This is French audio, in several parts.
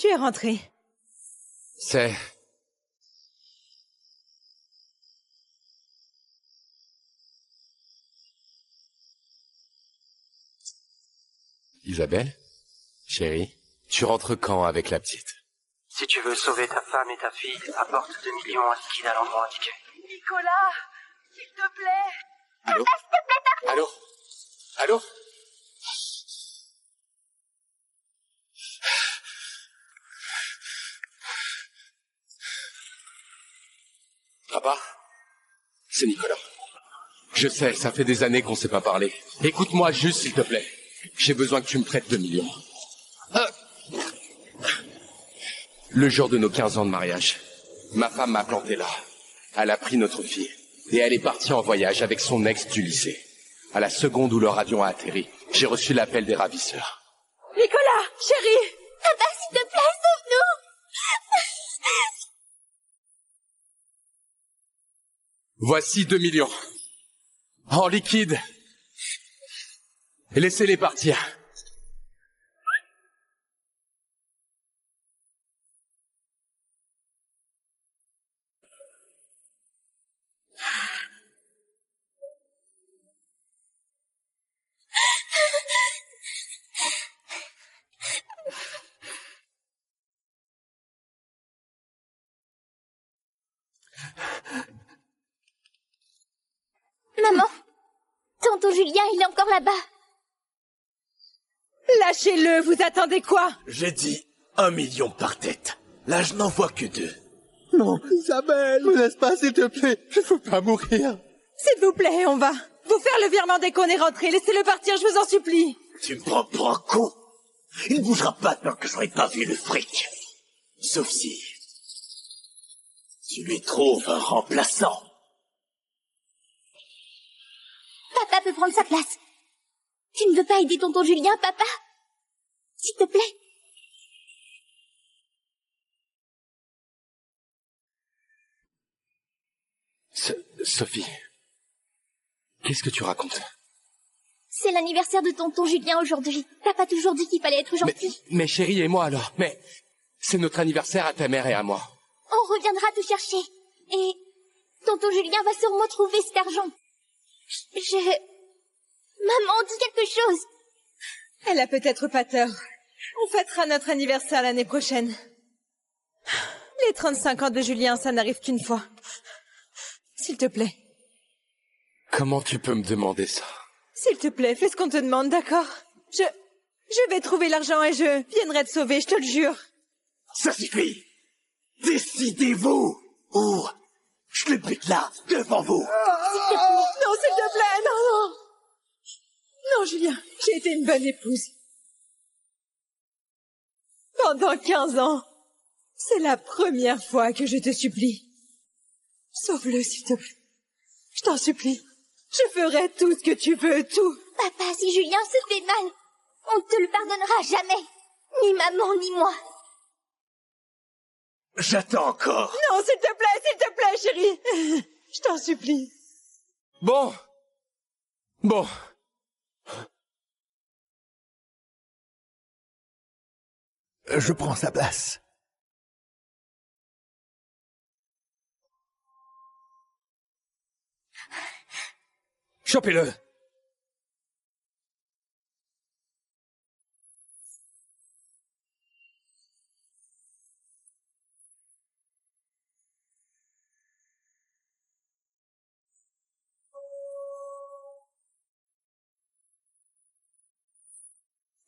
tu es rentré. C'est... Isabelle? Chérie, tu rentres quand avec la petite? Si tu veux sauver ta femme et ta fille, apporte 2 millions en liquide à l'endroit indiqué. Nicolas, s'il te plaît. Allô? Allô? Allô? Papa? C'est Nicolas. Je sais, ça fait des années qu'on s'est pas parlé. Écoute-moi juste, s'il te plaît. J'ai besoin que tu me prêtes 2 millions. Le jour de nos 15 ans de mariage, ma femme m'a planté là. Elle a pris notre fille. Et elle est partie en voyage avec son ex du lycée. À la seconde où leur avion a atterri, j'ai reçu l'appel des ravisseurs. Nicolas, chérie. Papa, s'il te plaît, sauve-nous. Voici 2 millions. En liquide. Et laissez-les partir. Maman, tonton Julien, il est encore là-bas. Lâchez-le, vous attendez quoi? J'ai dit 1 million par tête. Là, je n'en vois que 2. Non, Isabelle, me laisse pas, s'il te plaît. Je veux pas mourir. S'il vous plaît, on va vous faire le virement dès qu'on est rentré. Laissez-le partir, je vous en supplie. Tu me prends pour un con. Il ne bougera pas tant que je n'aurai pas vu le fric. Sauf si... tu lui trouves un remplaçant. Papa peut prendre sa place. Tu ne veux pas aider tonton Julien, papa? S'il te plaît. Sophie, qu'est-ce que tu racontes? C'est l'anniversaire de tonton Julien aujourd'hui. Papa toujours dit qu'il fallait être gentil. Mais chérie et moi alors? Mais c'est notre anniversaire à ta mère et à moi. On reviendra te chercher. Et tonton Julien va sûrement trouver cet argent. Maman, dis quelque chose. Elle a peut-être pas tort. On fêtera notre anniversaire l'année prochaine. Les 35 ans de Julien, ça n'arrive qu'une fois. S'il te plaît. Comment tu peux me demander ça? S'il te plaît, fais ce qu'on te demande, d'accord? Je vais trouver l'argent et je viendrai te sauver, je te le jure. Ça suffit. Décidez-vous. Ou je le bute là, devant vous. Non, s'il te plaît, non. Non, Julien, j'ai été une bonne épouse. Pendant 15 ans. C'est la première fois que je te supplie. Sauve-le, s'il te plaît. Je t'en supplie. Je ferai tout ce que tu veux, tout. Papa, si Julien se fait mal, on ne te le pardonnera jamais. Ni maman, ni moi. J'attends encore. Non, s'il te plaît, chérie. Je t'en supplie. Bon. Je prends sa place. Chopez-le.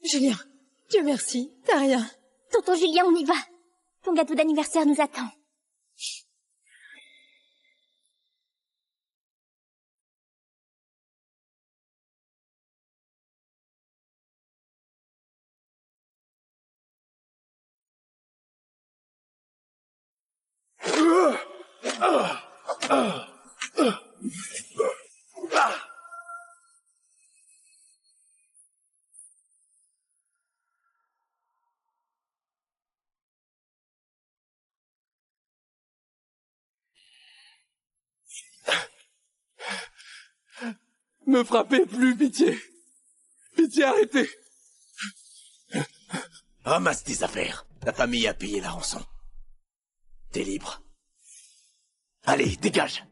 Julien, Dieu merci, t'as rien. Tonton Julien, on y va. Ton gâteau d'anniversaire nous attend. Me frappez plus, pitié. Pitié, arrêtez. Ramasse tes affaires. La famille a payé la rançon. T'es libre. Allez, dégage!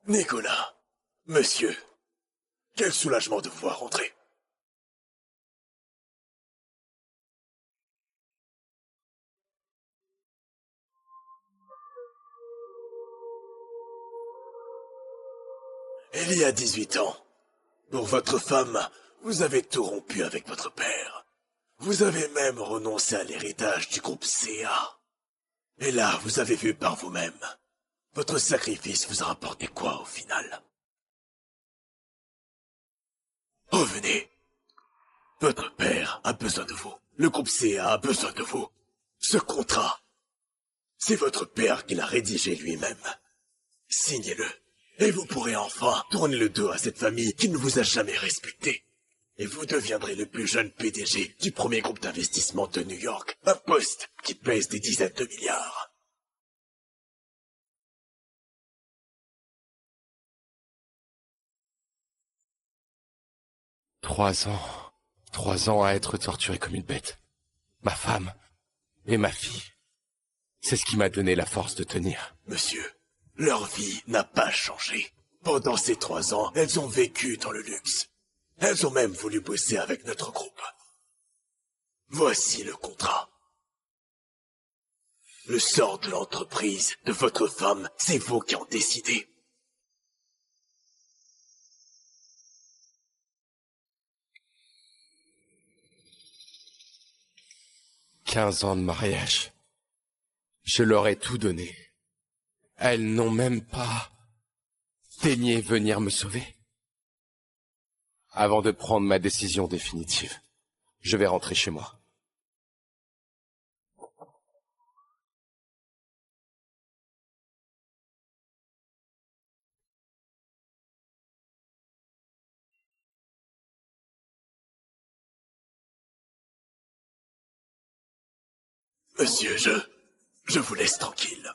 Nicolas, monsieur, quel soulagement de vous voir rentrer. Il y a 18 ans, pour votre femme, vous avez tout rompu avec votre père. Vous avez même renoncé à l'héritage du groupe CA. Et là, vous avez vu par vous-même. Votre sacrifice vous a rapporté quoi au final? Revenez. Votre père a besoin de vous. Le groupe CA a besoin de vous. Ce contrat, c'est votre père qui l'a rédigé lui-même. Signez-le. Et vous pourrez enfin tourner le dos à cette famille qui ne vous a jamais respecté. Et vous deviendrez le plus jeune PDG du premier groupe d'investissement de New York. Un poste qui pèse des dizaines de milliards. 3 ans. 3 ans à être torturé comme une bête. Ma femme et ma fille. C'est ce qui m'a donné la force de tenir. Monsieur, leur vie n'a pas changé. Pendant ces 3 ans, elles ont vécu dans le luxe. Elles ont même voulu bosser avec notre groupe. Voici le contrat. Le sort de l'entreprise, de votre femme, c'est vous qui en décidez. « 15 ans de mariage. Je leur ai tout donné. Elles n'ont même pas daigné venir me sauver. Avant de prendre ma décision définitive, je vais rentrer chez moi. Monsieur, je vous laisse tranquille.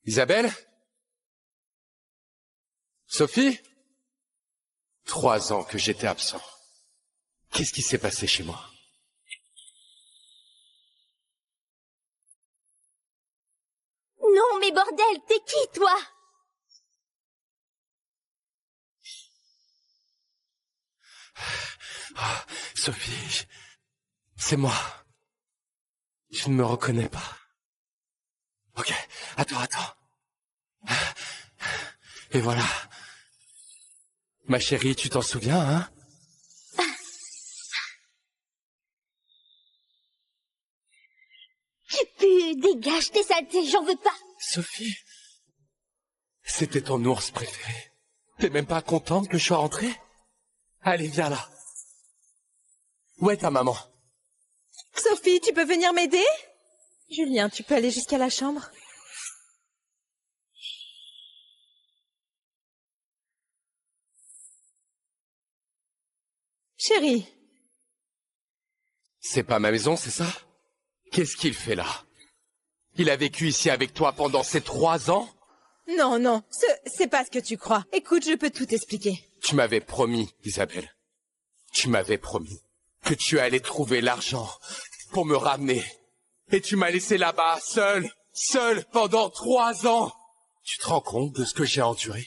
Isabelle? Sophie? 3 ans que j'étais absent. Qu'est-ce qui s'est passé chez moi? Non, mais bordel, t'es qui, toi? Oh, Sophie, c'est moi. Je ne me reconnais pas. Ok, attends. Et voilà. Ma chérie, tu t'en souviens, hein? Tu pues, dégage tes saletés, j'en veux pas. Sophie, c'était ton ours préféré. T'es même pas contente que je sois rentré? Allez, viens là. Où est ta maman? Sophie, tu peux venir m'aider? Julien, tu peux aller jusqu'à la chambre? Chérie. C'est pas ma maison, c'est ça? Qu'est-ce qu'il fait là? Il a vécu ici avec toi pendant ces 3 ans? Non, c'est pas ce que tu crois. Écoute, je peux tout expliquer. Tu m'avais promis, Isabelle. Tu m'avais promis que tu allais trouver l'argent pour me ramener. Et tu m'as laissé là-bas, seul, pendant 3 ans. Tu te rends compte de ce que j'ai enduré?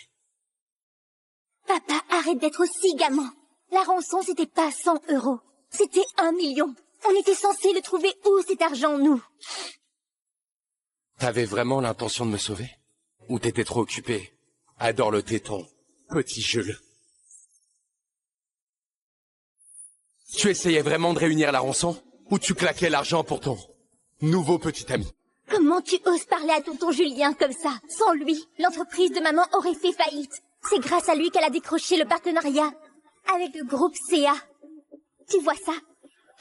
Papa, arrête d'être aussi gamin. La rançon, c'était pas 100 €. C'était 1 million. On était censé le trouver où, cet argent, nous? T'avais vraiment l'intention de me sauver? Ou t'étais trop occupé? Adore le téton, petit Jules. Tu essayais vraiment de réunir la rançon? Ou tu claquais l'argent pour ton nouveau petit ami? Comment tu oses parler à tonton Julien comme ça? Sans lui, l'entreprise de maman aurait fait faillite. C'est grâce à lui qu'elle a décroché le partenariat avec le groupe CA. Tu vois ça?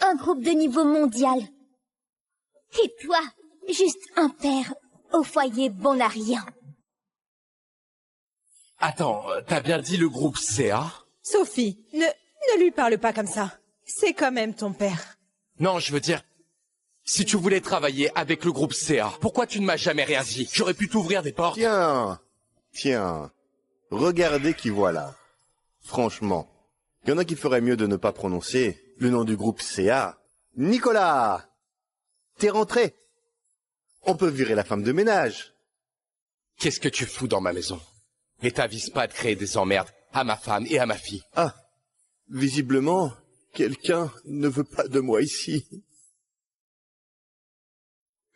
Un groupe de niveau mondial. Et toi, juste un père au foyer bon à rien. Attends, t'as bien dit le groupe CA? Sophie, ne lui parle pas comme ça. C'est quand même ton père. Non, je veux dire, si tu voulais travailler avec le groupe CA, pourquoi tu ne m'as jamais rien dit? J'aurais pu t'ouvrir des portes. Tiens, regardez qui voilà. Franchement, il y en a qui feraient mieux de ne pas prononcer le nom du groupe CA. Nicolas, t'es rentré. On peut virer la femme de ménage. Qu'est-ce que tu fous dans ma maison? Et t'avises pas de créer des emmerdes à ma femme et à ma fille. Ah, visiblement, quelqu'un ne veut pas de moi ici.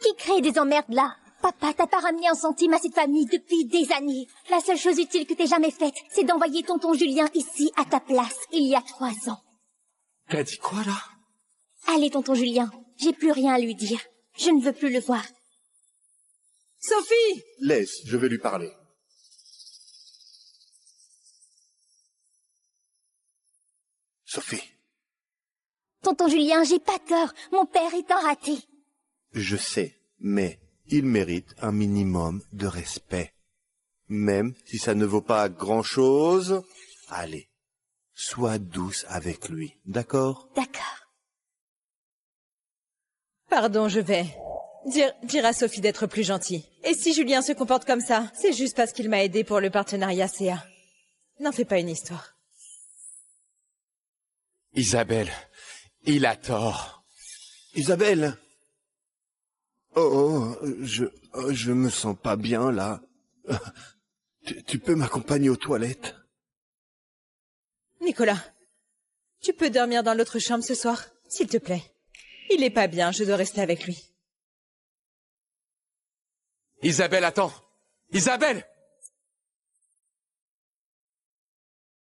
Qui crée des emmerdes là? Papa, t'as pas ramené un centime à cette famille depuis des années. La seule chose utile que t'aies jamais faite, c'est d'envoyer tonton Julien ici à ta place, il y a 3 ans. T'as dit quoi, là? Allez, tonton Julien, j'ai plus rien à lui dire. Je ne veux plus le voir. Sophie! Laisse, je vais lui parler. Sophie, Tonton Julien, j'ai pas tort. Mon père est un raté. je sais, mais il mérite un minimum de respect. Même si ça ne vaut pas grand-chose, allez, sois douce avec lui, d'accord? D'accord. Pardon, je vais dire à Sophie d'être plus gentille. Et si Julien se comporte comme ça, c'est juste parce qu'il m'a aidé pour le partenariat CA. N'en fais pas une histoire. Isabelle, il a tort. Isabelle! Je me sens pas bien, là. Tu peux m'accompagner aux toilettes? Nicolas, tu peux dormir dans l'autre chambre ce soir, s'il te plaît. Il est pas bien, je dois rester avec lui. Isabelle, attends. Isabelle!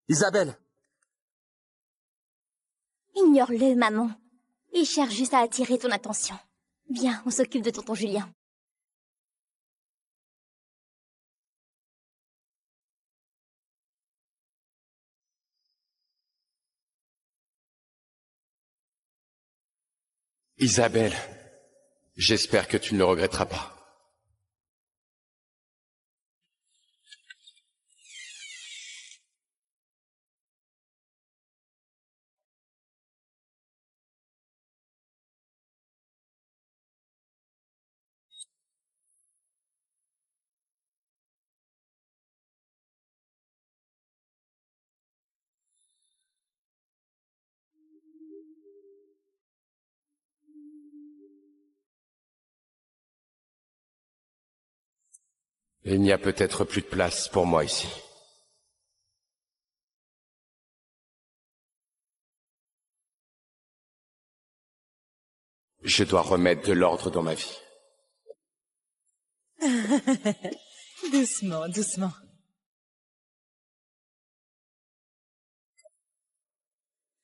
Isabelle! Ignore-le, maman. Il cherche juste à attirer ton attention. Viens, on s'occupe de tonton Julien. Isabelle, j'espère que tu ne le regretteras pas. Il n'y a peut-être plus de place pour moi ici. Je dois remettre de l'ordre dans ma vie. Doucement, doucement.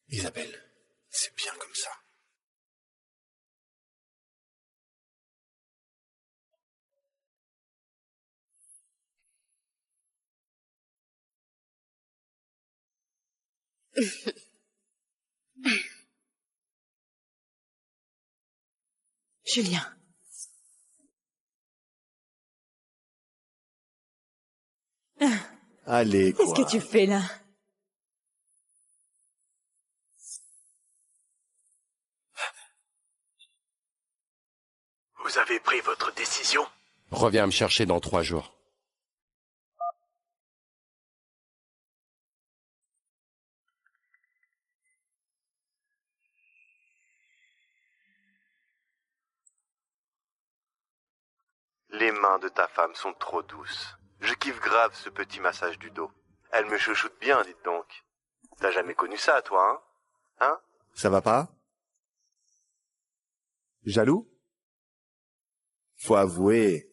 Isabelle, c'est bien comme ça. Julien. Allez, quoi. Qu'est-ce que tu fais là? Vous avez pris votre décision? Reviens me chercher dans 3 jours. Les mains de ta femme sont trop douces. Je kiffe grave ce petit massage du dos. Elle me chouchoute bien, dites donc. T'as jamais connu ça, toi, hein? Hein? Ça va pas? Jaloux? Faut avouer,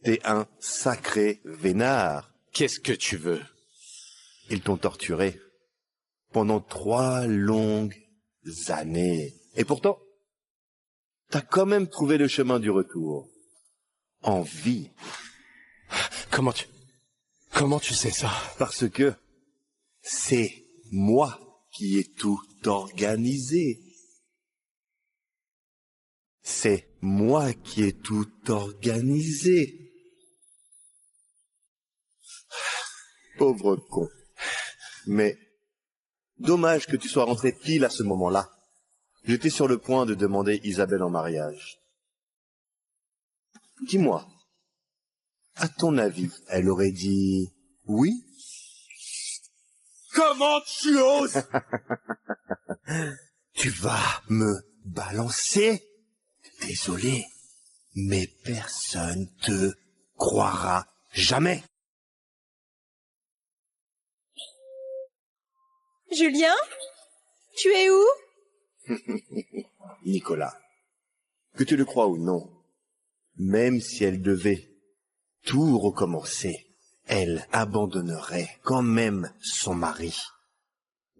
t'es un sacré vénard. Qu'est-ce que tu veux? Ils t'ont torturé pendant 3 longues années. Et pourtant, t'as quand même trouvé le chemin du retour. En vie. Comment tu sais ça? Parce que c'est moi qui ai tout organisé. C'est moi qui ai tout organisé. Pauvre con. Mais dommage que tu sois rentré pile à ce moment-là. J'étais sur le point de demander Isabelle en mariage. Dis-moi, à ton avis, elle aurait dit oui? Comment tu oses? Tu vas me balancer? Désolé, mais personne te croira jamais. Julien? Tu es où? Nicolas, que tu le crois ou non, même si elle devait tout recommencer, elle abandonnerait quand même son mari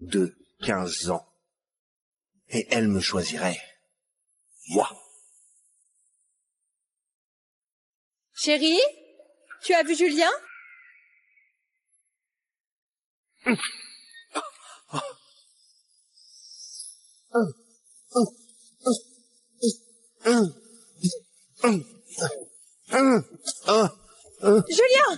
de 15 ans. Et elle me choisirait. Moi. Chérie? Tu as vu Julien? Julien!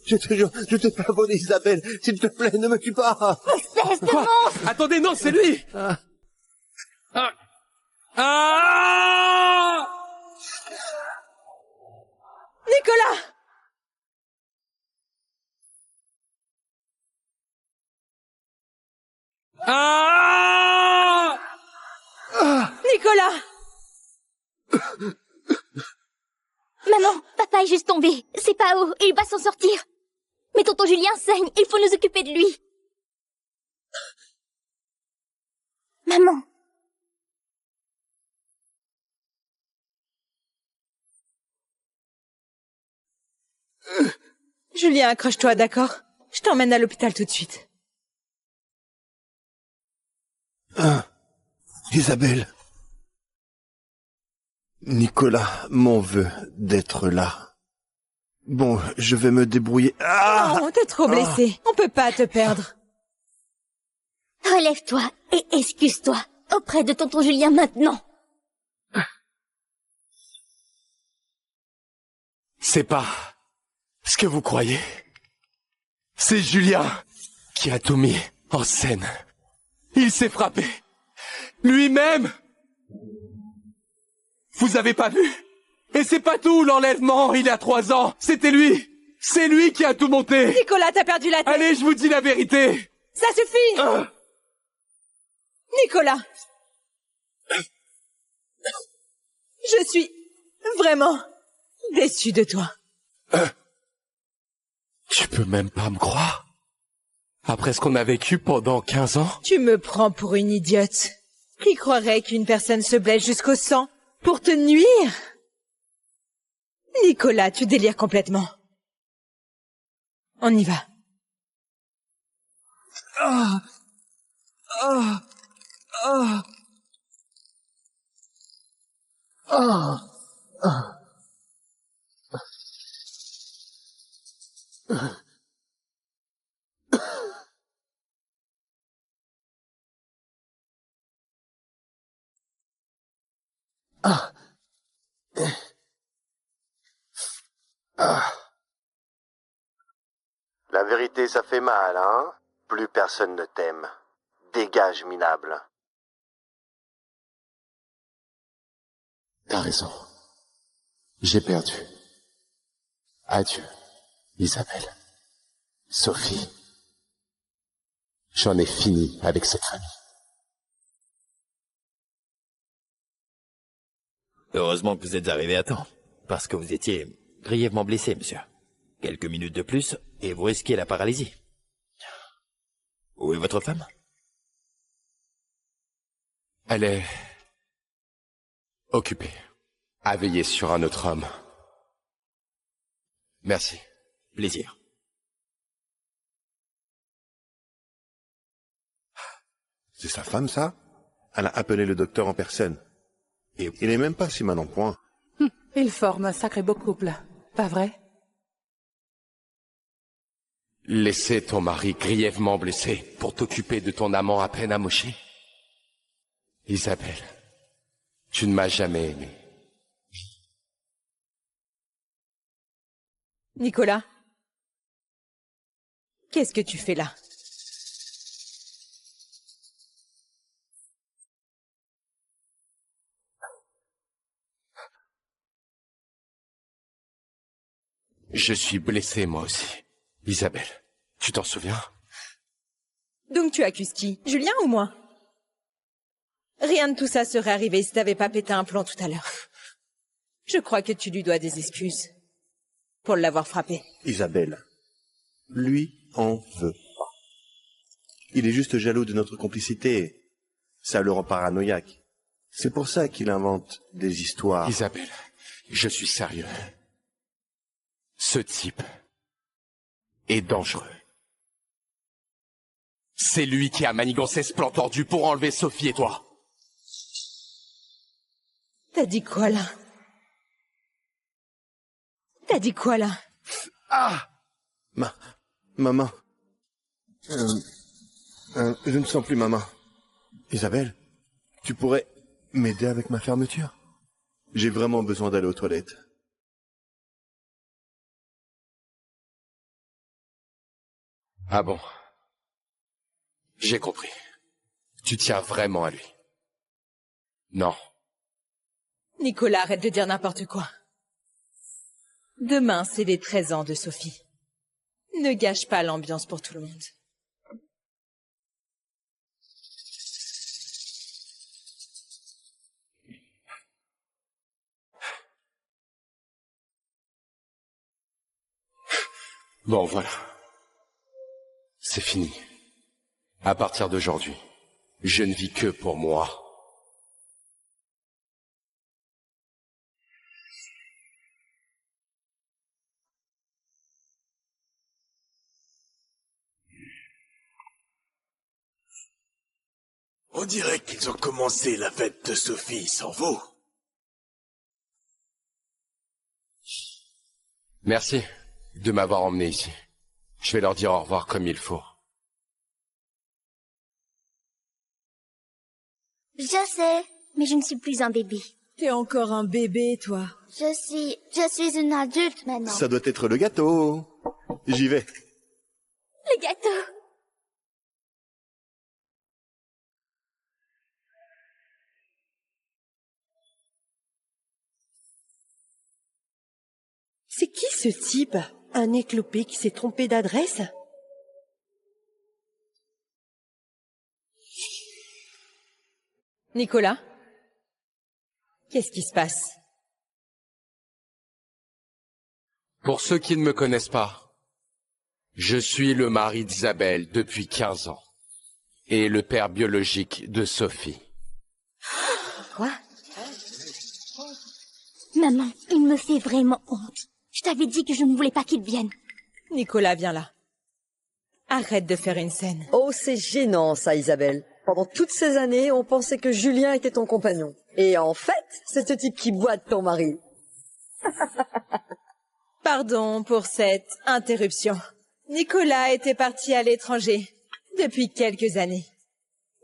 Je te jure, je t'ai pas volé Isabelle. S'il te plaît, ne me tue pas. Espèce de monstre! Attendez, non, c'est lui. Nicolas! Nicolas! Maman, papa est juste tombé. C'est pas haut, il va s'en sortir. Mais tonton Julien saigne, il faut nous occuper de lui. Maman. Julien, accroche-toi, d'accord? Je t'emmène à l'hôpital tout de suite. Isabelle. Nicolas m'en veut d'être là. Bon, je vais me débrouiller. Non, t'es trop blessé. On peut pas te perdre. Relève-toi et excuse-toi auprès de tonton Julien maintenant. C'est pas ce que vous croyez. C'est Julien qui a tout mis en scène. Il s'est frappé. Lui-même. Vous avez pas vu? Et c'est pas tout, l'enlèvement, il y a 3 ans. C'était lui. C'est lui qui a tout monté. Nicolas, t'as perdu la tête. Allez, je vous dis la vérité. Ça suffit. Nicolas. Je suis vraiment déçu de toi. Tu peux même pas me croire? Après ce qu'on a vécu pendant 15 ans? Tu me prends pour une idiote. Qui croirait qu'une personne se blesse jusqu'au sang pour te nuire? Nicolas, tu délires complètement. On y va. La vérité, ça fait mal, hein? Plus personne ne t'aime. Dégage, minable. T'as raison. J'ai perdu. Adieu, Isabelle. Sophie. J'en ai fini avec cette famille. Heureusement que vous êtes arrivé à temps, parce que vous étiez grièvement blessé, monsieur. Quelques minutes de plus, et vous risquez la paralysie. Où est votre femme? Elle est occupée, à veiller sur un autre homme. Merci. Plaisir. C'est sa femme, ça? Elle a appelé le docteur en personne. Et il est même pas si mal en point. Ils forment un sacré beau couple, pas vrai? Laisser ton mari grièvement blessé pour t'occuper de ton amant à peine amoché? Isabelle, Tu ne m'as jamais aimé. Nicolas, qu'est-ce que tu fais là? Je suis blessé, moi aussi. Isabelle, tu t'en souviens? Donc tu accuses qui? Julien ou moi? Rien de tout ça serait arrivé si t'avais pas pété un plomb tout à l'heure. Je crois que tu lui dois des excuses pour l'avoir frappé. Isabelle, lui en veut pas. Il est juste jaloux de notre complicité. Ça le rend paranoïaque. C'est pour ça qu'il invente des histoires. Isabelle, je suis sérieux. Ce type est dangereux. C'est lui qui a manigancé ce plan tordu pour enlever Sophie et toi. T'as dit quoi là? T'as dit quoi là? Ah! Ma main. Je ne sens plus ma main. Isabelle, tu pourrais m'aider avec ma fermeture? J'ai vraiment besoin d'aller aux toilettes. Ah bon? J'ai compris. Tu tiens vraiment à lui. Non. Nicolas, arrête de dire n'importe quoi. Demain, c'est les 13 ans de Sophie. Ne gâche pas l'ambiance pour tout le monde. Bon, voilà. C'est fini. À partir d'aujourd'hui, je ne vis que pour moi. On dirait qu'ils ont commencé la fête de Sophie sans vous. Merci de m'avoir emmené ici. Je vais leur dire au revoir comme il faut. Je sais, mais je ne suis plus un bébé. T'es encore un bébé, toi. Je suis une adulte maintenant. Ça doit être le gâteau. J'y vais. Le gâteau. C'est qui ce type? Un éclopé qui s'est trompé d'adresse? Nicolas? Qu'est-ce qui se passe? Pour ceux qui ne me connaissent pas, je suis le mari d'Isabelle depuis 15 ans et le père biologique de Sophie. Quoi? Maman, il me fait vraiment honte. Je t'avais dit que je ne voulais pas qu'il vienne. Nicolas, viens là. Arrête de faire une scène. Oh, c'est gênant, ça, Isabelle. Pendant toutes ces années, on pensait que Julien était ton compagnon. Et en fait, c'est ce type qui boite ton mari. Pardon pour cette interruption. Nicolas était parti à l'étranger depuis quelques années.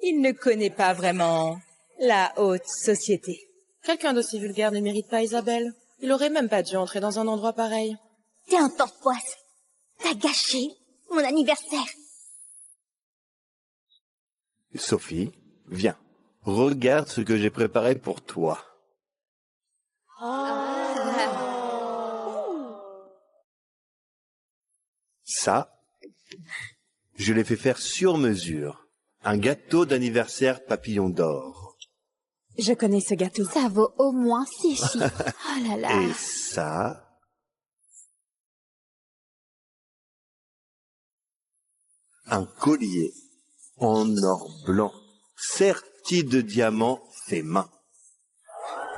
Il ne connaît pas vraiment la haute société. Quelqu'un d'aussi vulgaire ne mérite pas Isabelle. Il aurait même pas dû entrer dans un endroit pareil. T'es un torpoise. T'as gâché mon anniversaire. Sophie, viens. Regarde ce que j'ai préparé pour toi. Ça, je l'ai fait faire sur mesure. Un gâteau d'anniversaire papillon d'or. Je connais ce gâteau. Ça vaut au moins 6 chiffres. Oh là là. Et ça... un collier en or blanc, serti de diamants fait main,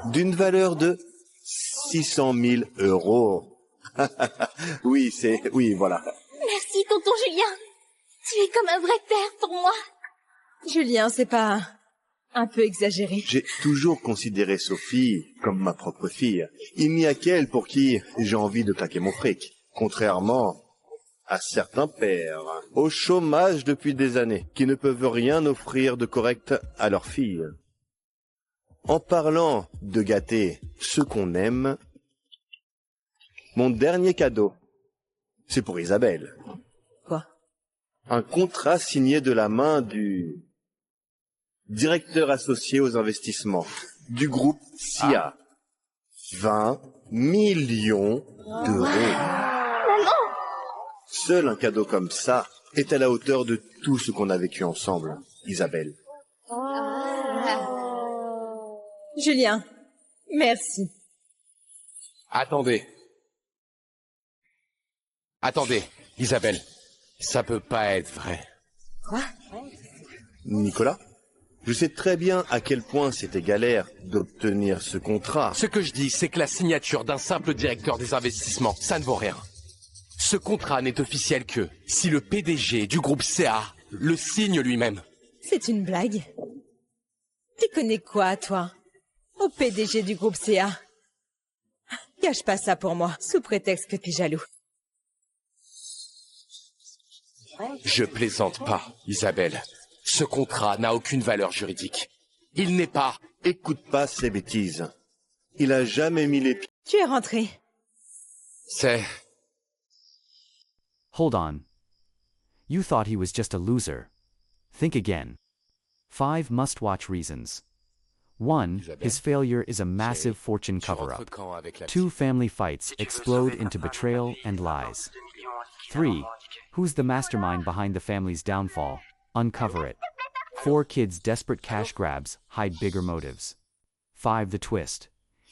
d'une valeur de 600 000 €. Oui, voilà. Merci, tonton Julien. Tu es comme un vrai père pour moi. Julien, c'est pas un peu exagéré? J'ai toujours considéré Sophie comme ma propre fille. Il n'y a qu'elle pour qui j'ai envie de claquer mon fric. Contrairement à certains pères, au chômage depuis des années, qui ne peuvent rien offrir de correct à leur fille. En parlant de gâter ceux qu'on aime, mon dernier cadeau, c'est pour Isabelle. Quoi? Un contrat signé de la main du directeur associé aux investissements du groupe SIA. 20 millions d'euros. Maman! Seul un cadeau comme ça est à la hauteur de tout ce qu'on a vécu ensemble, Isabelle. Julien, merci. Attendez. Attendez, Isabelle. Ça peut pas être vrai. Quoi? Nicolas, je sais très bien à quel point c'était galère d'obtenir ce contrat. Ce que je dis, c'est que la signature d'un simple directeur des investissements, ça ne vaut rien. Ce contrat n'est officiel que si le PDG du groupe CA le signe lui-même. C'est une blague. Tu connais quoi, toi? Au PDG du groupe CA. Cache pas ça pour moi, sous prétexte que t'es jaloux. Je plaisante pas, Isabelle. Ce contrat n'a aucune valeur juridique. Il n'est pas... Écoute pas ces bêtises. Il a jamais mis les pieds... Tu es rentré. C'est... Hold on. You thought he was just a loser. Think again. 5 must-watch reasons. 1. His failure is a massive fortune cover-up. 2. Family fights explode into betrayal and lies. 3. Who's the mastermind behind the family's downfall? Uncover it. 4. Kids' desperate cash grabs hide bigger motives. 5. The twist.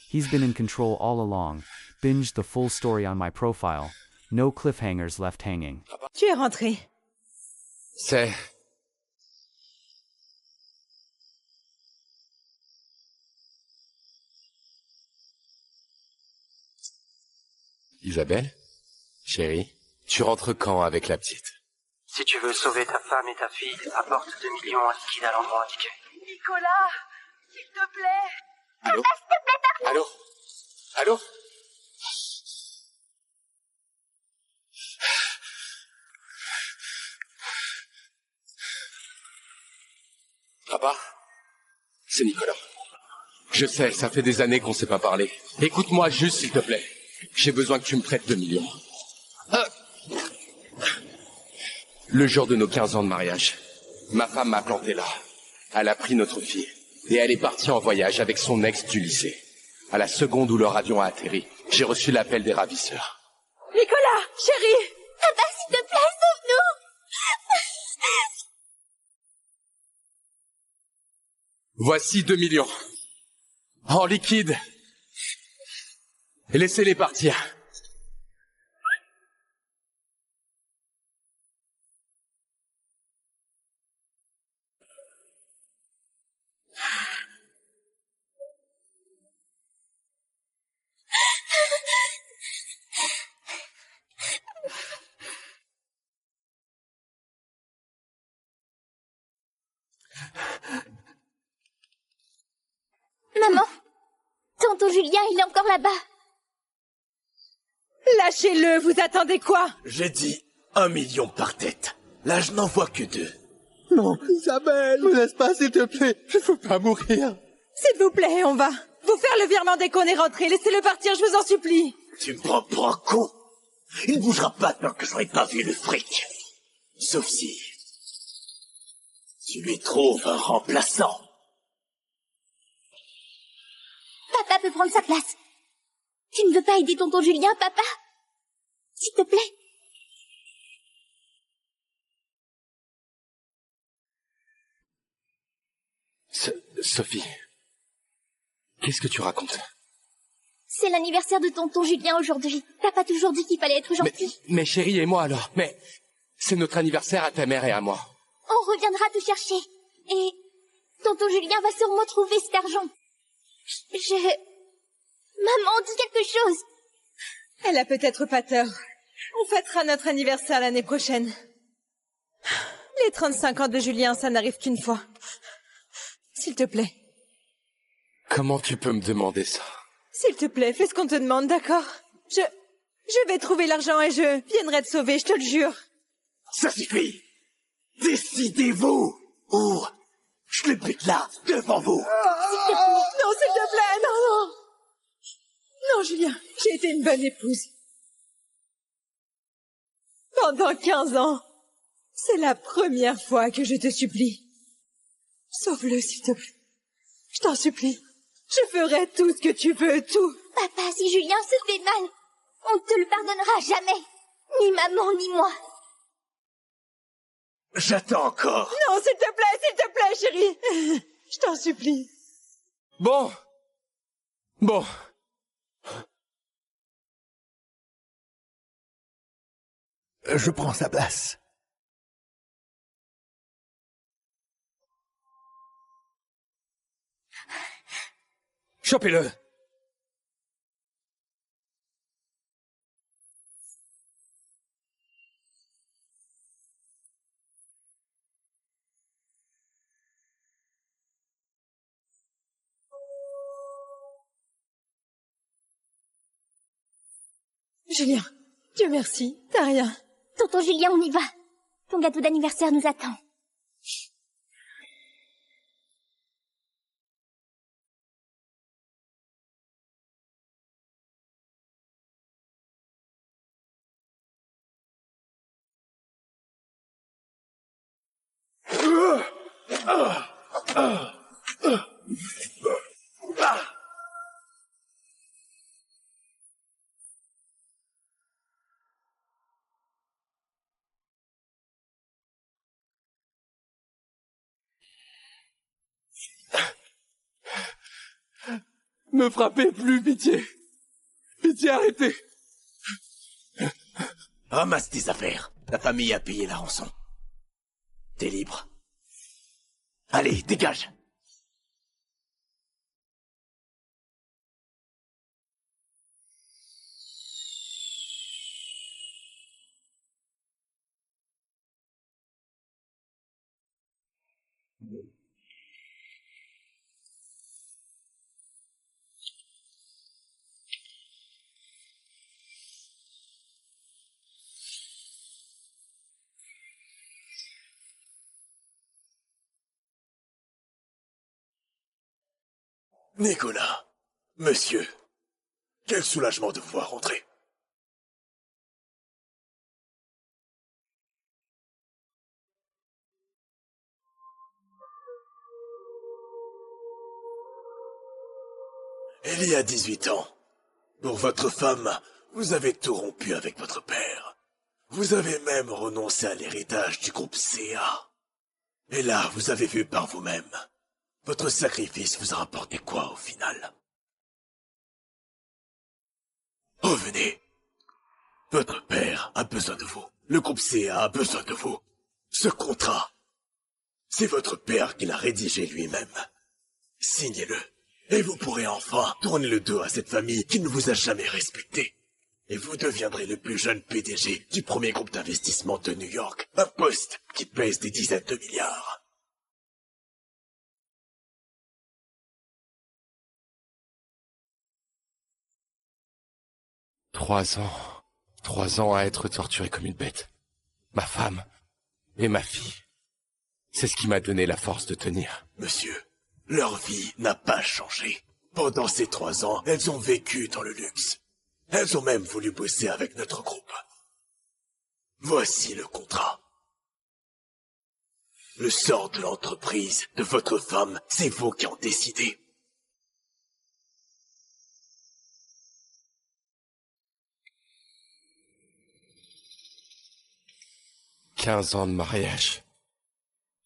He's been in control all along. Binge the full story on my profile. No cliffhangers left hanging. Tu es rentré. C'est... Isabelle? Chérie, tu rentres quand avec la petite? Si tu veux sauver ta femme et ta fille, apporte 2 millions en liquide à l'endroit indiqué. Nicolas, s'il te plaît. Allô? Papa, s'il te plaît, pardon. Allô? Allô? Papa? C'est Nicolas. Je sais, ça fait des années qu'on s'est pas parlé. Écoute-moi juste, s'il te plaît. J'ai besoin que tu me prêtes 2 millions. Le jour de nos 15 ans de mariage, ma femme m'a planté là. Elle a pris notre fille. Et elle est partie en voyage avec son ex du lycée. À la seconde où leur avion a atterri, j'ai reçu l'appel des ravisseurs. Nicolas, chérie! Papa, s'il te plaît, sauve-nous! Voici 2 millions. En liquide. Et laissez-les partir. Maman, tonton Julien, il est encore là-bas. Lâchez-le, vous attendez quoi? J'ai dit 1 million par tête. Là, je n'en vois que 2. Non, Isabelle, me laisse pas, s'il te plaît. Je veux pas mourir. S'il vous plaît, on va vous faire le virement dès qu'on est rentré. Laissez-le partir, je vous en supplie. Tu me prends pour un con. Il ne bougera pas tant que je n'aurai pas vu le fric. Sauf si... tu lui trouves un remplaçant. Papa peut prendre sa place. Tu ne veux pas aider tonton Julien, papa? S'il te plaît. Sophie, qu'est-ce que tu racontes? C'est l'anniversaire de tonton Julien aujourd'hui. T'as pas toujours dit qu'il fallait être gentil? Mais chérie, et moi alors? Mais c'est notre anniversaire à ta mère et à moi. On reviendra te chercher. Et tonton Julien va sûrement trouver cet argent. Maman, dis quelque chose. Elle a peut-être pas tort. On fêtera notre anniversaire l'année prochaine. Les 35 ans de Julien, ça n'arrive qu'une fois. S'il te plaît. Comment tu peux me demander ça? S'il te plaît, fais ce qu'on te demande, d'accord? Je vais trouver l'argent et je viendrai te sauver, je te le jure. Ça suffit. Décidez-vous ou je le bute là, devant vous. S'il te plaît. Julien, j'ai été une bonne épouse. Pendant 15 ans. C'est la première fois que je te supplie. Sauve-le, s'il te plaît. Je t'en supplie. Je ferai tout ce que tu veux, tout. Papa, si Julien se fait mal, on ne te le pardonnera jamais. Ni maman, ni moi. J'attends encore. Non, s'il te plaît, chérie. Je t'en supplie. Bon. Je prends sa place. Chopez-le. Julien, Dieu merci, t'as rien. Tonton Julien, on y va. Ton gâteau d'anniversaire nous attend. Me frappez plus, pitié. Pitié, arrêtez. Ramasse tes affaires. Ta famille a payé la rançon. T'es libre. Allez, dégage. Nicolas, monsieur, quel soulagement de vous voir rentrer. Il y a 18 ans, pour votre femme, vous avez tout rompu avec votre père. Vous avez même renoncé à l'héritage du groupe CA. Et là, vous avez vu par vous-même. Votre sacrifice vous a rapporté quoi au final? Revenez. Votre père a besoin de vous. Le groupe CA a besoin de vous. Ce contrat, c'est votre père qui l'a rédigé lui-même. Signez-le. Et vous pourrez enfin tourner le dos à cette famille qui ne vous a jamais respecté. Et vous deviendrez le plus jeune PDG du premier groupe d'investissement de New York. Un poste qui pèse des dizaines de milliards. 3 ans. 3 ans à être torturé comme une bête. Ma femme et ma fille. C'est ce qui m'a donné la force de tenir. Monsieur, leur vie n'a pas changé. Pendant ces 3 ans, elles ont vécu dans le luxe. Elles ont même voulu bosser avec notre groupe. Voici le contrat. Le sort de l'entreprise, de votre femme, c'est vous qui en décidez. « 15 ans de mariage.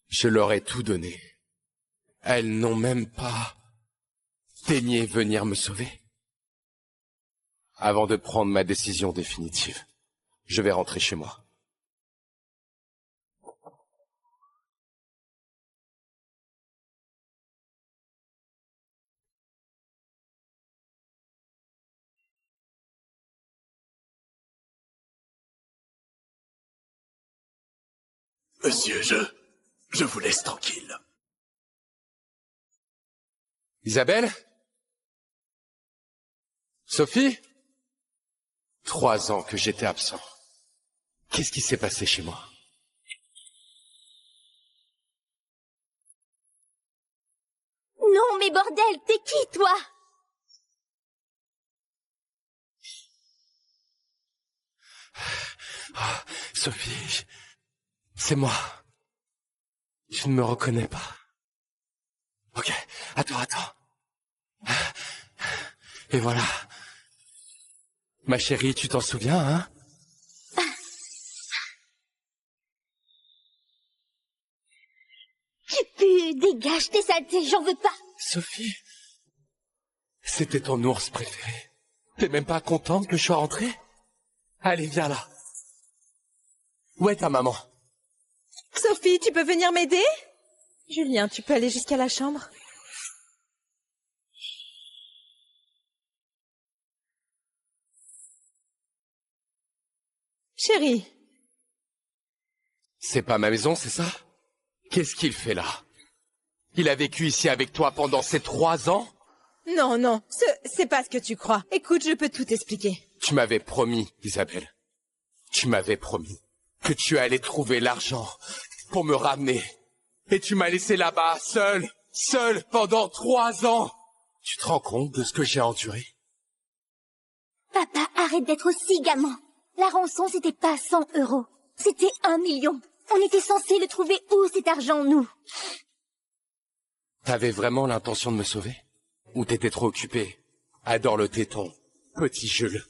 Je leur ai tout donné. Elles n'ont même pas daigné venir me sauver. Avant de prendre ma décision définitive, je vais rentrer chez moi. Monsieur, je vous laisse tranquille. Isabelle? Sophie? 3 ans que j'étais absent. Qu'est-ce qui s'est passé chez moi? Non, mais bordel, t'es qui, toi? Sophie, c'est moi. Tu ne me reconnais pas. Ok, attends. Et voilà. Ma chérie, tu t'en souviens, hein? Tu pues, dégage tes saletés, j'en veux pas. Sophie, c'était ton ours préféré. T'es même pas contente que je sois rentré? Allez, viens là. Où est ta maman? Sophie, tu peux venir m'aider? Julien, tu peux aller jusqu'à la chambre? Chérie. C'est pas ma maison, c'est ça? Qu'est-ce qu'il fait là? Il a vécu ici avec toi pendant ces 3 ans? Non, c'est pas ce que tu crois. Écoute, je peux tout expliquer. Tu m'avais promis, Isabelle. Tu m'avais promis que tu allais trouver l'argent pour me ramener. Et tu m'as laissé là-bas, seul, pendant 3 ans. Tu te rends compte de ce que j'ai enduré? Papa, arrête d'être aussi gamin. La rançon, c'était pas 100 €. C'était 1 million. On était censé le trouver où, cet argent, nous? T'avais vraiment l'intention de me sauver? Ou t'étais trop occupé? Adore le téton, petit Jules.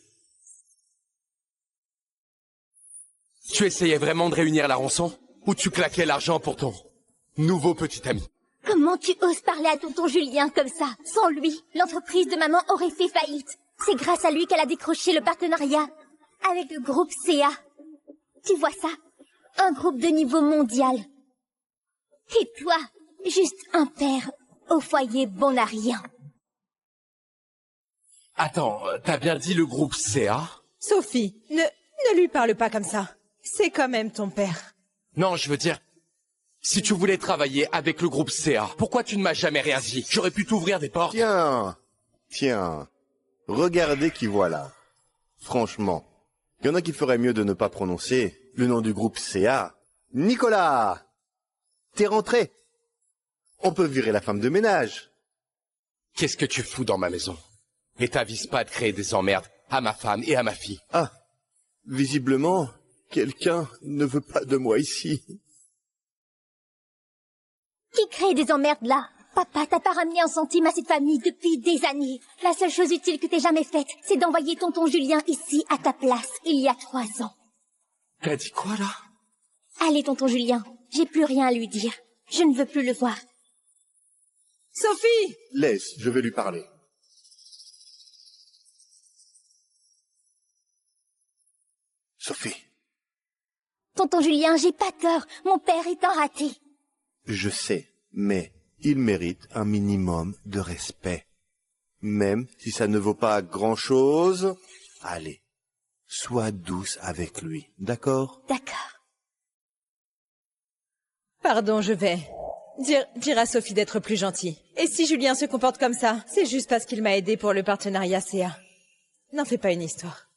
Tu essayais vraiment de réunir la rançon? Ou tu claquais l'argent pour ton nouveau petit ami? Comment tu oses parler à tonton Julien comme ça? Sans lui, l'entreprise de maman aurait fait faillite. C'est grâce à lui qu'elle a décroché le partenariat avec le groupe CA. Tu vois ça? Un groupe de niveau mondial. Et toi, juste un père au foyer bon à rien. Attends, t'as bien dit le groupe CA? Sophie, ne lui parle pas comme ça. C'est quand même ton père. Non, je veux dire, si tu voulais travailler avec le groupe CA, pourquoi tu ne m'as jamais rien dit? J'aurais pu t'ouvrir des portes. Tiens, regardez qui voilà. Franchement, il y en a qui feraient mieux de ne pas prononcer le nom du groupe CA. Nicolas! T'es rentré. On peut virer la femme de ménage. Qu'est-ce que tu fous dans ma maison? Et t'avises pas de créer des emmerdes à ma femme et à ma fille. Ah, visiblement, quelqu'un ne veut pas de moi ici. Qui crée des emmerdes là? Papa, t'as pas ramené un centime à cette famille depuis des années. La seule chose utile que t'aies jamais faite, c'est d'envoyer tonton Julien ici à ta place, il y a 3 ans. T'as dit quoi là? Allez, tonton Julien, j'ai plus rien à lui dire. Je ne veux plus le voir. Sophie! Laisse, je vais lui parler. Sophie. Tonton Julien, j'ai pas tort. Mon père est un raté. Je sais, mais il mérite un minimum de respect. Même si ça ne vaut pas grand-chose, allez, sois douce avec lui, d'accord? D'accord. Pardon, je vais dire à Sophie d'être plus gentille. Et si Julien se comporte comme ça, c'est juste parce qu'il m'a aidé pour le partenariat CA. N'en fais pas une histoire.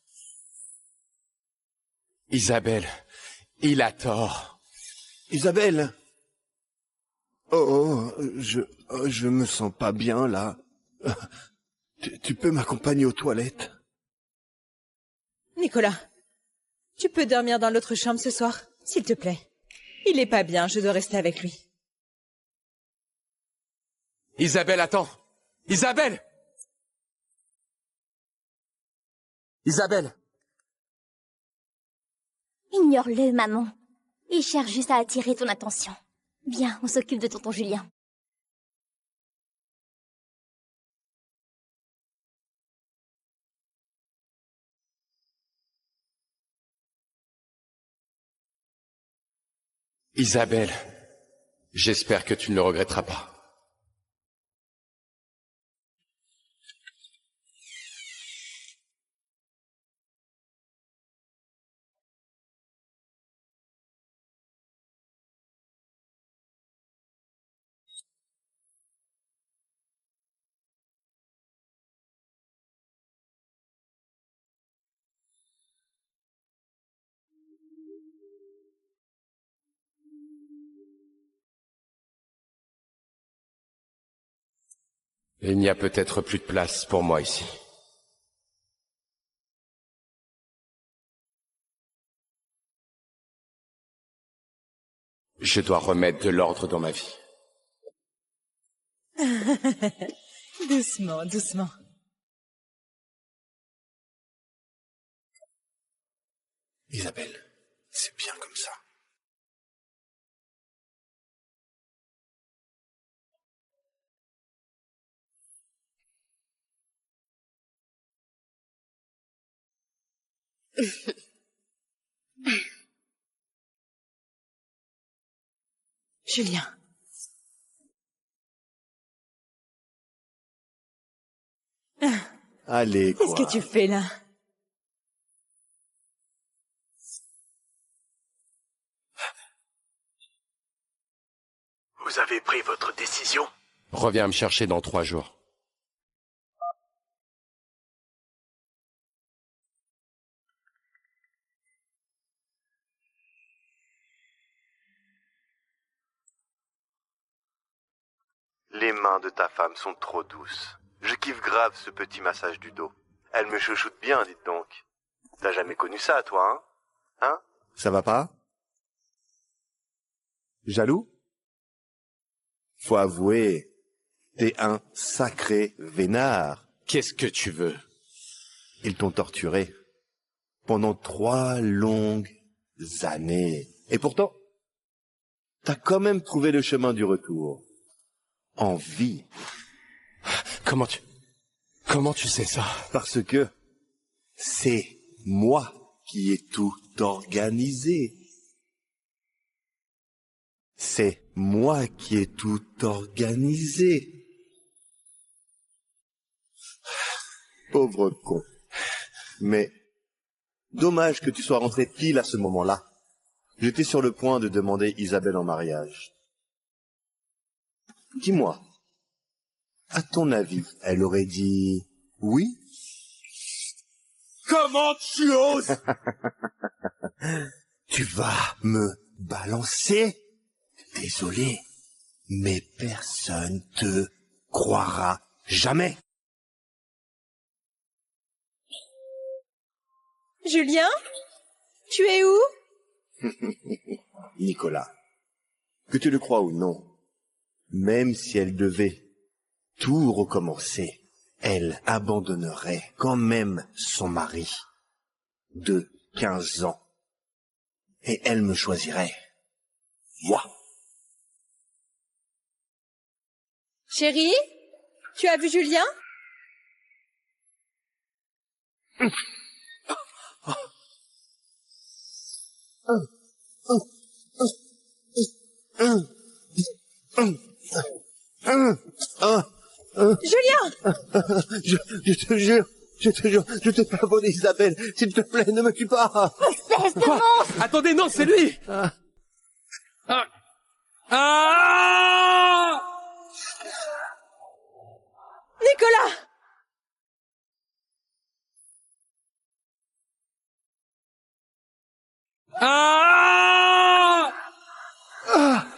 Isabelle, il a tort. Isabelle! Je me sens pas bien, là. Tu peux m'accompagner aux toilettes? Nicolas, tu peux dormir dans l'autre chambre ce soir, s'il te plaît. Il est pas bien, je dois rester avec lui. Isabelle, attends! Isabelle! Isabelle! Ignore-le, maman. Il cherche juste à attirer ton attention. Viens, on s'occupe de tonton Julien. Isabelle, j'espère que tu ne le regretteras pas. Il n'y a peut-être plus de place pour moi ici. Je dois remettre de l'ordre dans ma vie. Doucement, doucement. Isabelle, c'est bien comme ça. Julien. Allez, quoi. Qu'est-ce que tu fais là? Vous avez pris votre décision? Reviens me chercher dans 3 jours. Les mains de ta femme sont trop douces. Je kiffe grave ce petit massage du dos. Elle me chouchoute bien, dites donc. T'as jamais connu ça, toi, hein? Hein? Ça va pas? Jaloux? Faut avouer, t'es un sacré vénard. Qu'est-ce que tu veux? Ils t'ont torturé. Pendant 3 longues années. Et pourtant, t'as quand même trouvé le chemin du retour. En vie. Comment tu sais ça? Parce que c'est moi qui ai tout organisé. C'est moi qui ai tout organisé. Pauvre con. Mais dommage que tu sois rentré pile à ce moment-là. J'étais sur le point de demander Isabelle en mariage. Dis-moi, à ton avis, elle aurait dit oui? Comment tu oses? Tu vas me balancer? Désolé, mais personne te croira jamais. Julien? Tu es où? Nicolas, que tu le crois ou non, même si elle devait tout recommencer, elle abandonnerait quand même son mari de 15 ans. Et elle me choisirait. Moi. Chérie? Tu as vu Julien? Julien! Je te jure, je t'ai pas volé Isabelle. S'il te plaît, ne me tue pas. Espèce de monstre! Attendez, non, c'est lui! Nicolas!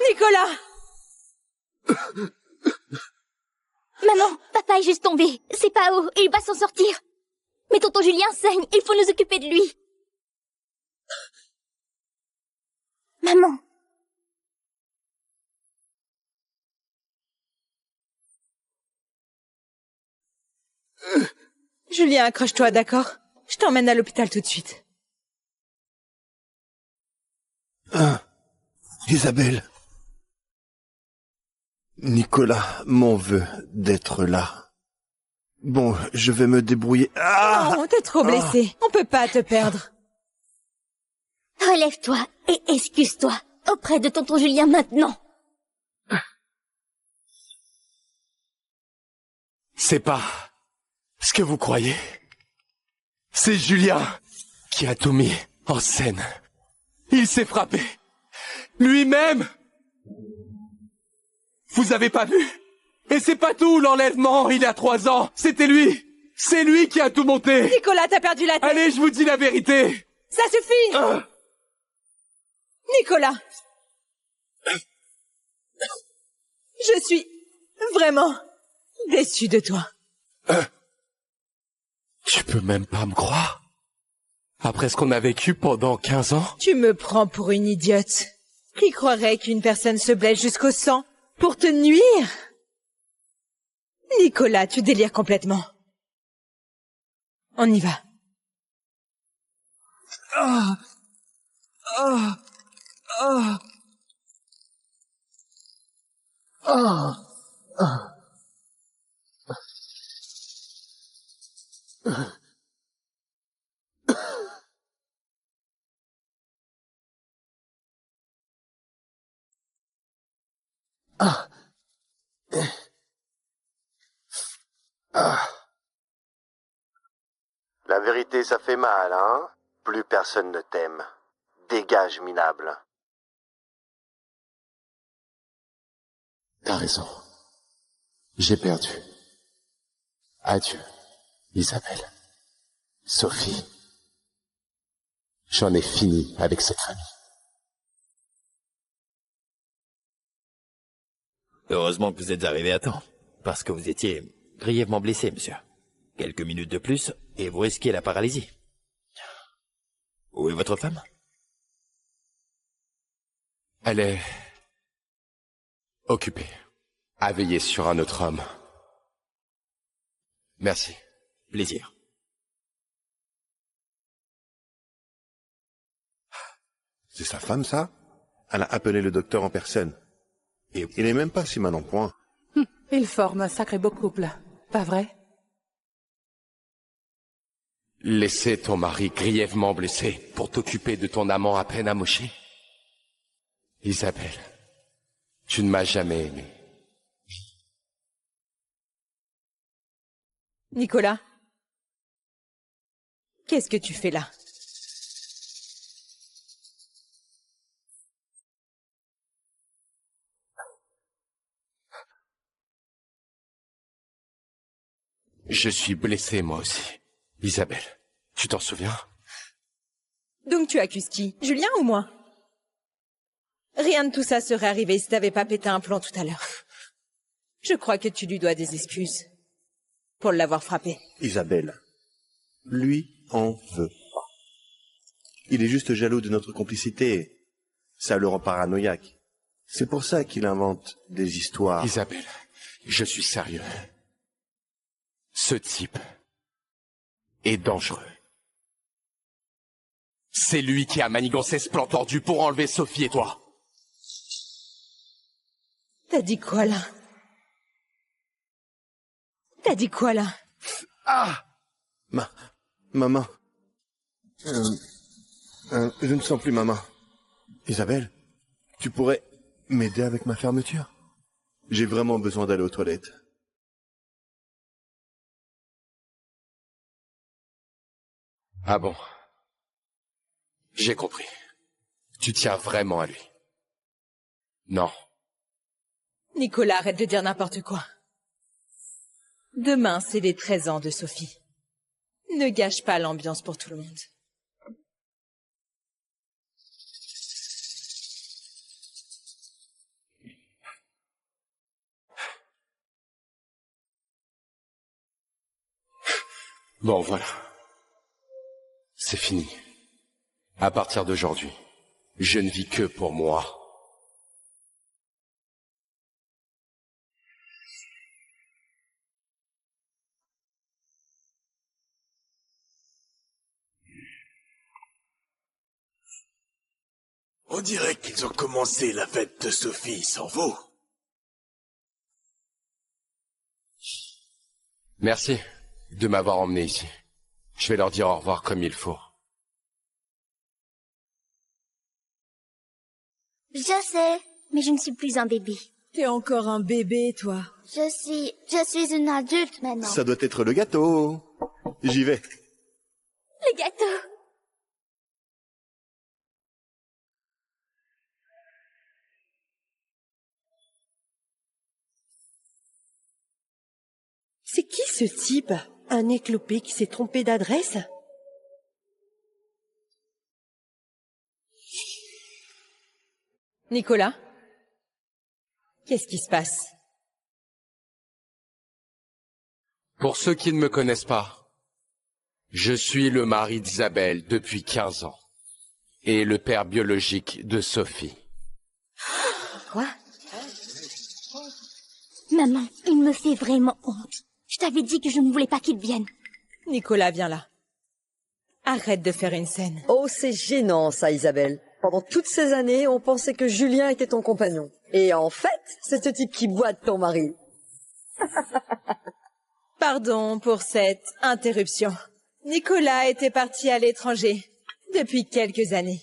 Nicolas! Maman, papa est juste tombé. C'est pas haut, il va s'en sortir. Mais tonton Julien saigne, il faut nous occuper de lui. Maman. Julien, accroche-toi, d'accord? Je t'emmène à l'hôpital tout de suite. Isabelle. Nicolas m'en veut d'être là. Bon, je vais me débrouiller. Oh, t'es trop blessé. On peut pas te perdre. Relève-toi et excuse-toi auprès de tonton Julien maintenant. C'est pas ce que vous croyez. C'est Julien qui a tout mis en scène. Il s'est frappé. Lui-même. Vous avez pas vu? Et c'est pas tout, l'enlèvement, il y a 3 ans. C'était lui. C'est lui qui a tout monté. Nicolas, t'as perdu la tête. Allez, je vous dis la vérité. Ça suffit. Nicolas. Je suis vraiment déçu de toi. Tu peux même pas me croire? Après ce qu'on a vécu pendant 15 ans? Tu me prends pour une idiote. Qui croirait qu'une personne se blesse jusqu'au sang pour te nuire? Nicolas, tu délires complètement. On y va. La vérité, ça fait mal, hein? Plus personne ne t'aime. Dégage, minable. T'as raison. J'ai perdu. Adieu, Isabelle. Sophie. J'en ai fini avec cette famille. Heureusement que vous êtes arrivé à temps, parce que vous étiez grièvement blessé, monsieur. Quelques minutes de plus, et vous risquez la paralysie. Où est votre femme? Elle est occupée, à veiller sur un autre homme. Merci. Plaisir. C'est sa femme, ça? Elle a appelé le docteur en personne. Et il est même pas si mal en point. Ils forment un sacré beau couple, pas vrai? Laisser ton mari grièvement blessé pour t'occuper de ton amant à peine amoché? Isabelle, tu ne m'as jamais aimé. Nicolas, qu'est-ce que tu fais là? Je suis blessé, moi aussi. Isabelle, tu t'en souviens? Donc tu accuses qui? Julien ou moi? Rien de tout ça serait arrivé si t'avais pas pété un plomb tout à l'heure. Je crois que tu lui dois des excuses pour l'avoir frappé. Isabelle, lui en veut pas. Il est juste jaloux de notre complicité. Ça le rend paranoïaque. C'est pour ça qu'il invente des histoires. Isabelle, je suis sérieux. Ce type est dangereux. C'est lui qui a manigancé ce plan tordu pour enlever Sophie et toi. T'as dit quoi là? T'as dit quoi là? Ah! Maman. Je ne sens plus maman. Isabelle, tu pourrais m'aider avec ma fermeture? J'ai vraiment besoin d'aller aux toilettes. Ah bon? J'ai compris. Tu tiens vraiment à lui. Non. Nicolas, arrête de dire n'importe quoi. Demain, c'est les 13 ans de Sophie. Ne gâche pas l'ambiance pour tout le monde. Bon, voilà. C'est fini. À partir d'aujourd'hui, je ne vis que pour moi. On dirait qu'ils ont commencé la fête de Sophie sans vous. Merci de m'avoir emmené ici. Je vais leur dire au revoir comme il faut. Je sais, mais je ne suis plus un bébé. T'es encore un bébé, toi. Je suis une adulte maintenant. Ça doit être le gâteau. J'y vais. Le gâteau. C'est qui ce type? Un éclopé qui s'est trompé d'adresse? Nicolas? Qu'est-ce qui se passe? Pour ceux qui ne me connaissent pas, je suis le mari d'Isabelle depuis 15 ans et le père biologique de Sophie. Quoi? Maman, il me fait vraiment honte. Je t'avais dit que je ne voulais pas qu'il vienne. Nicolas, viens là. Arrête de faire une scène. Oh, c'est gênant, ça, Isabelle. Pendant toutes ces années, on pensait que Julien était ton compagnon. Et en fait, c'est ce type qui boite ton mari. Pardon pour cette interruption. Nicolas était parti à l'étranger depuis quelques années.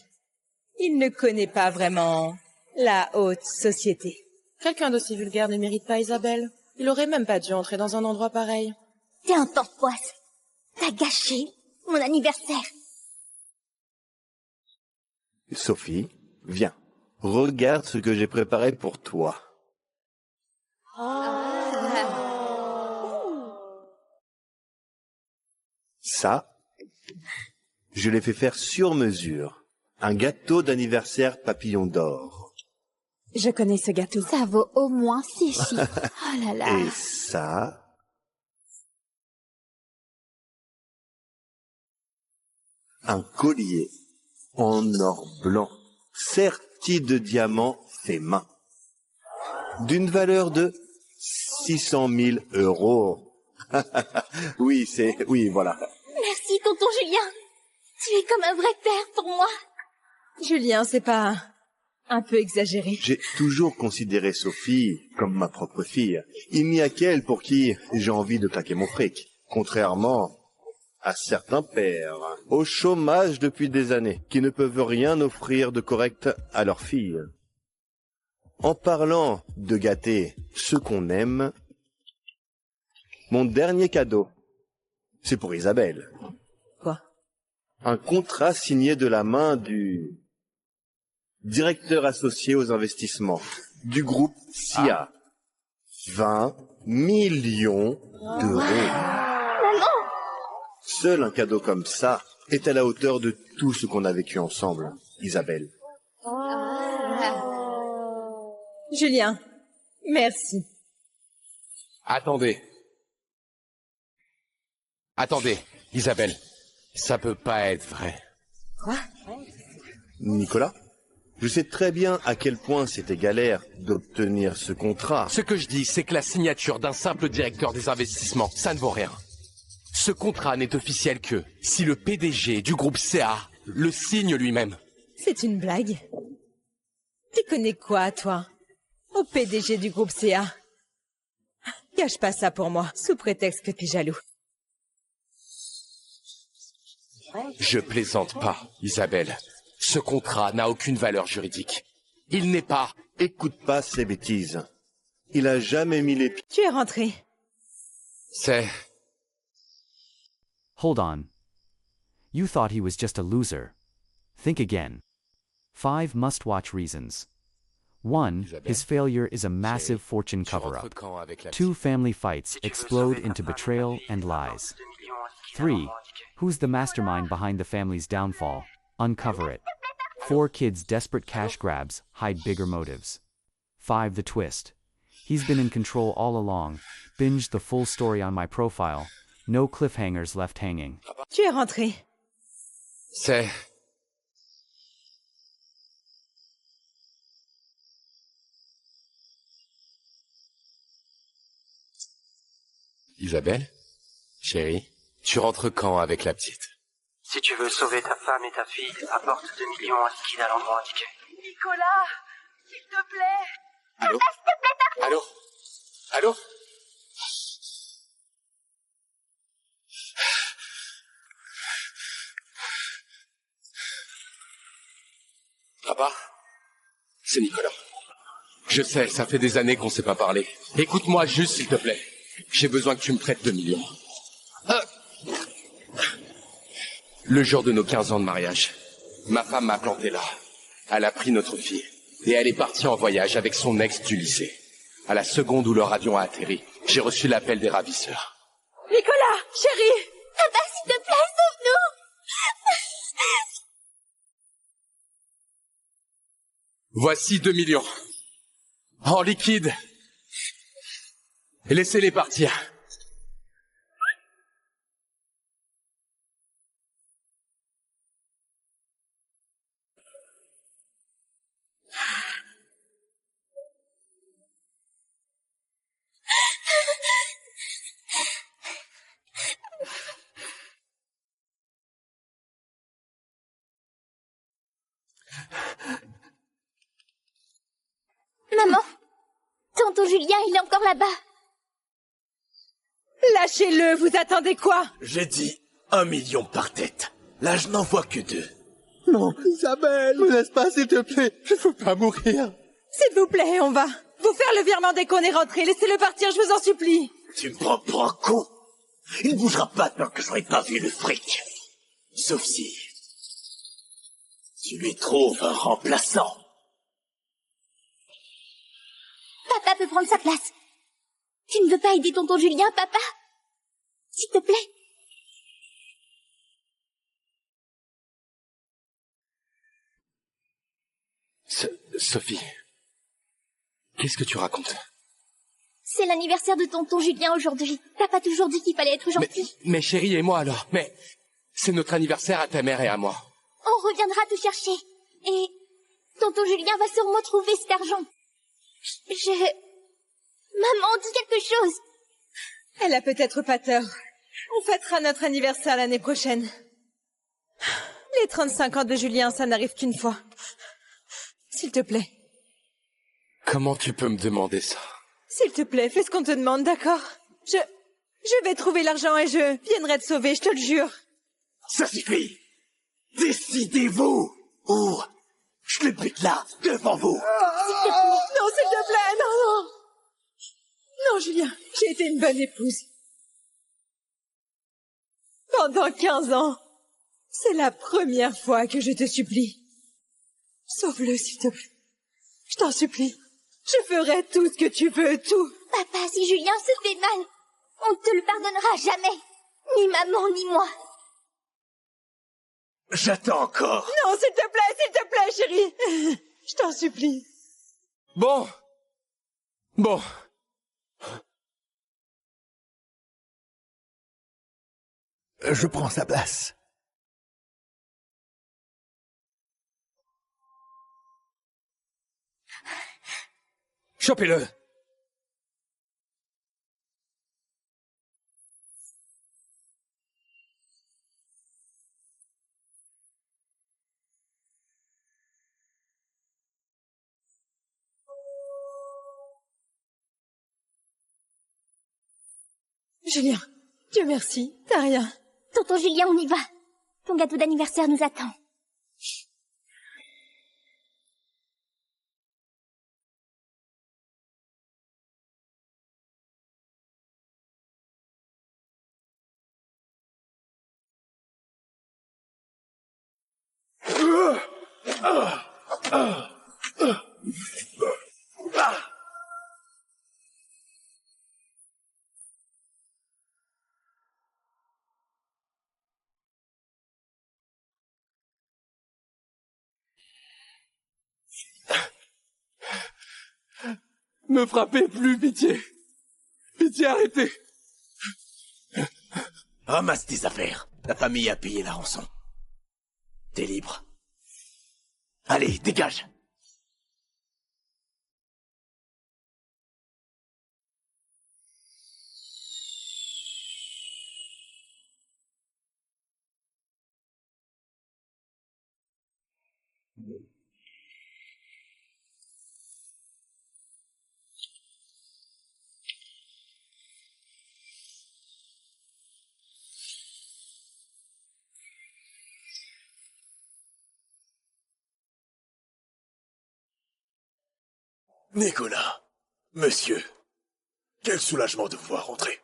Il ne connaît pas vraiment la haute société. Quelqu'un d'aussi vulgaire ne mérite pas Isabelle. Il aurait même pas dû entrer dans un endroit pareil. T'es un torpoise. T'as gâché mon anniversaire. Sophie, viens. Regarde ce que j'ai préparé pour toi. Ça, je l'ai fait faire sur mesure. Un gâteau d'anniversaire papillon d'or. Je connais ce gâteau. Ça vaut au moins 6 chiffres. Oh là là. Et ça... un collier en or blanc, serti de diamants fait main, d'une valeur de 600 000 €. Oui, voilà. Merci, tonton Julien. Tu es comme un vrai père pour moi. Julien, c'est pas un peu exagéré? J'ai toujours considéré Sophie comme ma propre fille. Il n'y a qu'elle pour qui j'ai envie de claquer mon fric. Contrairement à certains pères, au chômage depuis des années, qui ne peuvent rien offrir de correct à leur fille. En parlant de gâter ceux qu'on aime, mon dernier cadeau, c'est pour Isabelle. Quoi? Un contrat signé de la main du directeur associé aux investissements du groupe SIA. 20 millions d'euros. Maman! Seul un cadeau comme ça est à la hauteur de tout ce qu'on a vécu ensemble, Isabelle. Julien, merci. Attendez, Isabelle. Ça peut pas être vrai. Quoi? Nicolas, je sais très bien à quel point c'était galère d'obtenir ce contrat. Ce que je dis, c'est que la signature d'un simple directeur des investissements, ça ne vaut rien. Ce contrat n'est officiel que si le PDG du groupe CA le signe lui-même. C'est une blague? Tu connais quoi, toi? Au PDG du groupe CA? Cache pas ça pour moi, sous prétexte que t'es jaloux. Je plaisante pas, Isabelle. Ce contrat n'a aucune valeur juridique. Il n'est pas... Écoute pas ces bêtises. Il a jamais mis les pieds... Tu es rentré. C'est... Hold on. You thought he was just a loser. Think again. 5 must-watch reasons. 1. His failure is a massive fortune cover-up. 2. Family fights explode into betrayal and lies. 3. Who's the mastermind behind the family's downfall? Uncover it. 4. Kids' desperate cash grabs hide bigger motives. 5. The twist. He's been in control all along. Binge the full story on my profile. No cliffhangers left hanging. Tu es rentré. C'est... Isabelle? Chérie, tu rentres quand avec la petite? Si tu veux sauver ta femme et ta fille, apporte 2 millions en liquide à l'endroit indiqué. Nicolas, s'il te plaît. Allô? Allô? Allô? Papa? C'est Nicolas. Je sais, ça fait des années qu'on s'est pas parlé. Écoute-moi juste, s'il te plaît. J'ai besoin que tu me prêtes 2 millions. Le jour de nos 15 ans de mariage, ma femme m'a planté là. Elle a pris notre fille. Et elle est partie en voyage avec son ex du lycée. À la seconde où leur avion a atterri, j'ai reçu l'appel des ravisseurs. Nicolas, chérie! Papa, s'il te plaît, sauve-nous! Voici 2 millions. En liquide. Et laissez-les partir. tonton Julien, il est encore là-bas. Lâchez-le, vous attendez quoi? J'ai dit 1 million par tête. Là, je n'en vois que 2. Non, Isabelle, me laisse pas, s'il te plaît. Je veux pas mourir. S'il vous plaît, on va vous faire le virement dès qu'on est rentré. Laissez-le partir, je vous en supplie. Tu me prends pour un con. Il ne bougera pas tant que je n'aurai pas vu le fric. Sauf si... tu lui trouves un remplaçant. Papa peut prendre sa place. Tu ne veux pas aider tonton Julien, papa? S'il te plaît. Sophie, qu'est-ce que tu racontes? C'est l'anniversaire de tonton Julien aujourd'hui. Papa toujours dit qu'il fallait être gentil. Mais chérie et moi alors? Mais c'est notre anniversaire à ta mère et à moi. On reviendra te chercher. Et tonton Julien va sûrement trouver cet argent. Maman, dis quelque chose. Elle a peut-être pas tort. On fêtera notre anniversaire l'année prochaine. Les 35 ans de Julien, ça n'arrive qu'une fois. S'il te plaît. Comment tu peux me demander ça? S'il te plaît, fais ce qu'on te demande, d'accord? Je vais trouver l'argent et je viendrai te sauver, je te le jure. Ça suffit. Décidez-vous. Ou je le bute là, devant vous. Non, s'il te plaît, non. Non, Julien, j'ai été une bonne épouse. Pendant 15 ans. C'est la première fois que je te supplie. Sauve-le, s'il te plaît. Je t'en supplie. Je ferai tout ce que tu veux, tout. Papa, si Julien se fait mal, on ne te le pardonnera jamais. Ni maman, ni moi. J'attends encore. Non, s'il te plaît, chérie. Je t'en supplie. Bon. Je prends sa place. Chopez-le. Julien, Dieu merci, t'as rien. Tonton Julien, on y va. Ton gâteau d'anniversaire nous attend. Me frappez plus, pitié. Pitié, arrêtez. Ramasse tes affaires. La famille a payé la rançon. T'es libre. Allez, dégage. Nicolas, monsieur, quel soulagement de vous voir rentrer.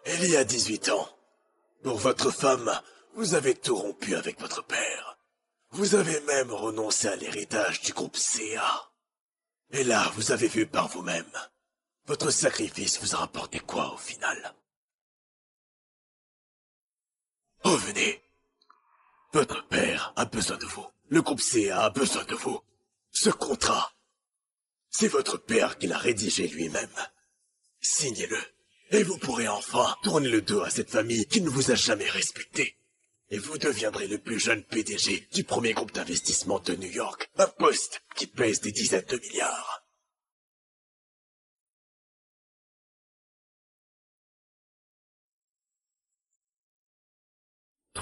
Il y a 18 ans, pour votre femme, vous avez tout rompu avec votre père. Vous avez même renoncé à l'héritage du groupe CA. Et là, vous avez vu par vous-même. Votre sacrifice vous a rapporté quoi au final? Revenez. Votre père a besoin de vous. Le groupe CA a besoin de vous. Ce contrat, c'est votre père qui l'a rédigé lui-même. Signez-le, et vous pourrez enfin tourner le dos à cette famille qui ne vous a jamais respecté. Et vous deviendrez le plus jeune PDG du premier groupe d'investissement de New York. Un poste qui pèse des dizaines de milliards.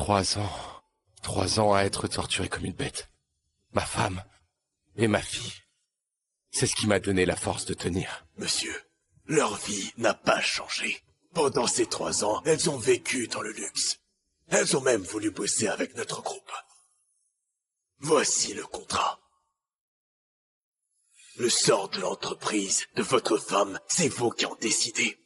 3 ans. 3 ans à être torturé comme une bête. Ma femme et ma fille. C'est ce qui m'a donné la force de tenir. Monsieur, leur vie n'a pas changé. Pendant ces 3 ans, elles ont vécu dans le luxe. Elles ont même voulu bosser avec notre groupe. Voici le contrat. Le sort de l'entreprise de votre femme, c'est vous qui en décidez.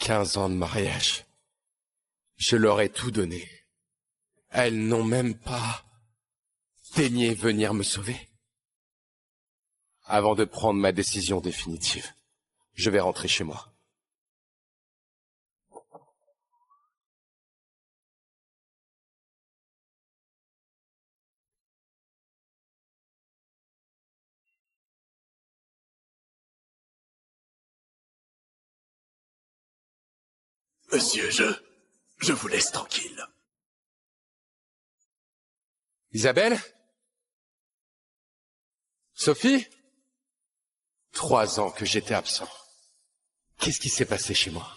« 15 ans de mariage. Je leur ai tout donné. Elles n'ont même pas daigné venir me sauver. Avant de prendre ma décision définitive, je vais rentrer chez moi. Monsieur, je vous laisse tranquille. Isabelle? Sophie? 3 ans que j'étais absent. Qu'est-ce qui s'est passé chez moi?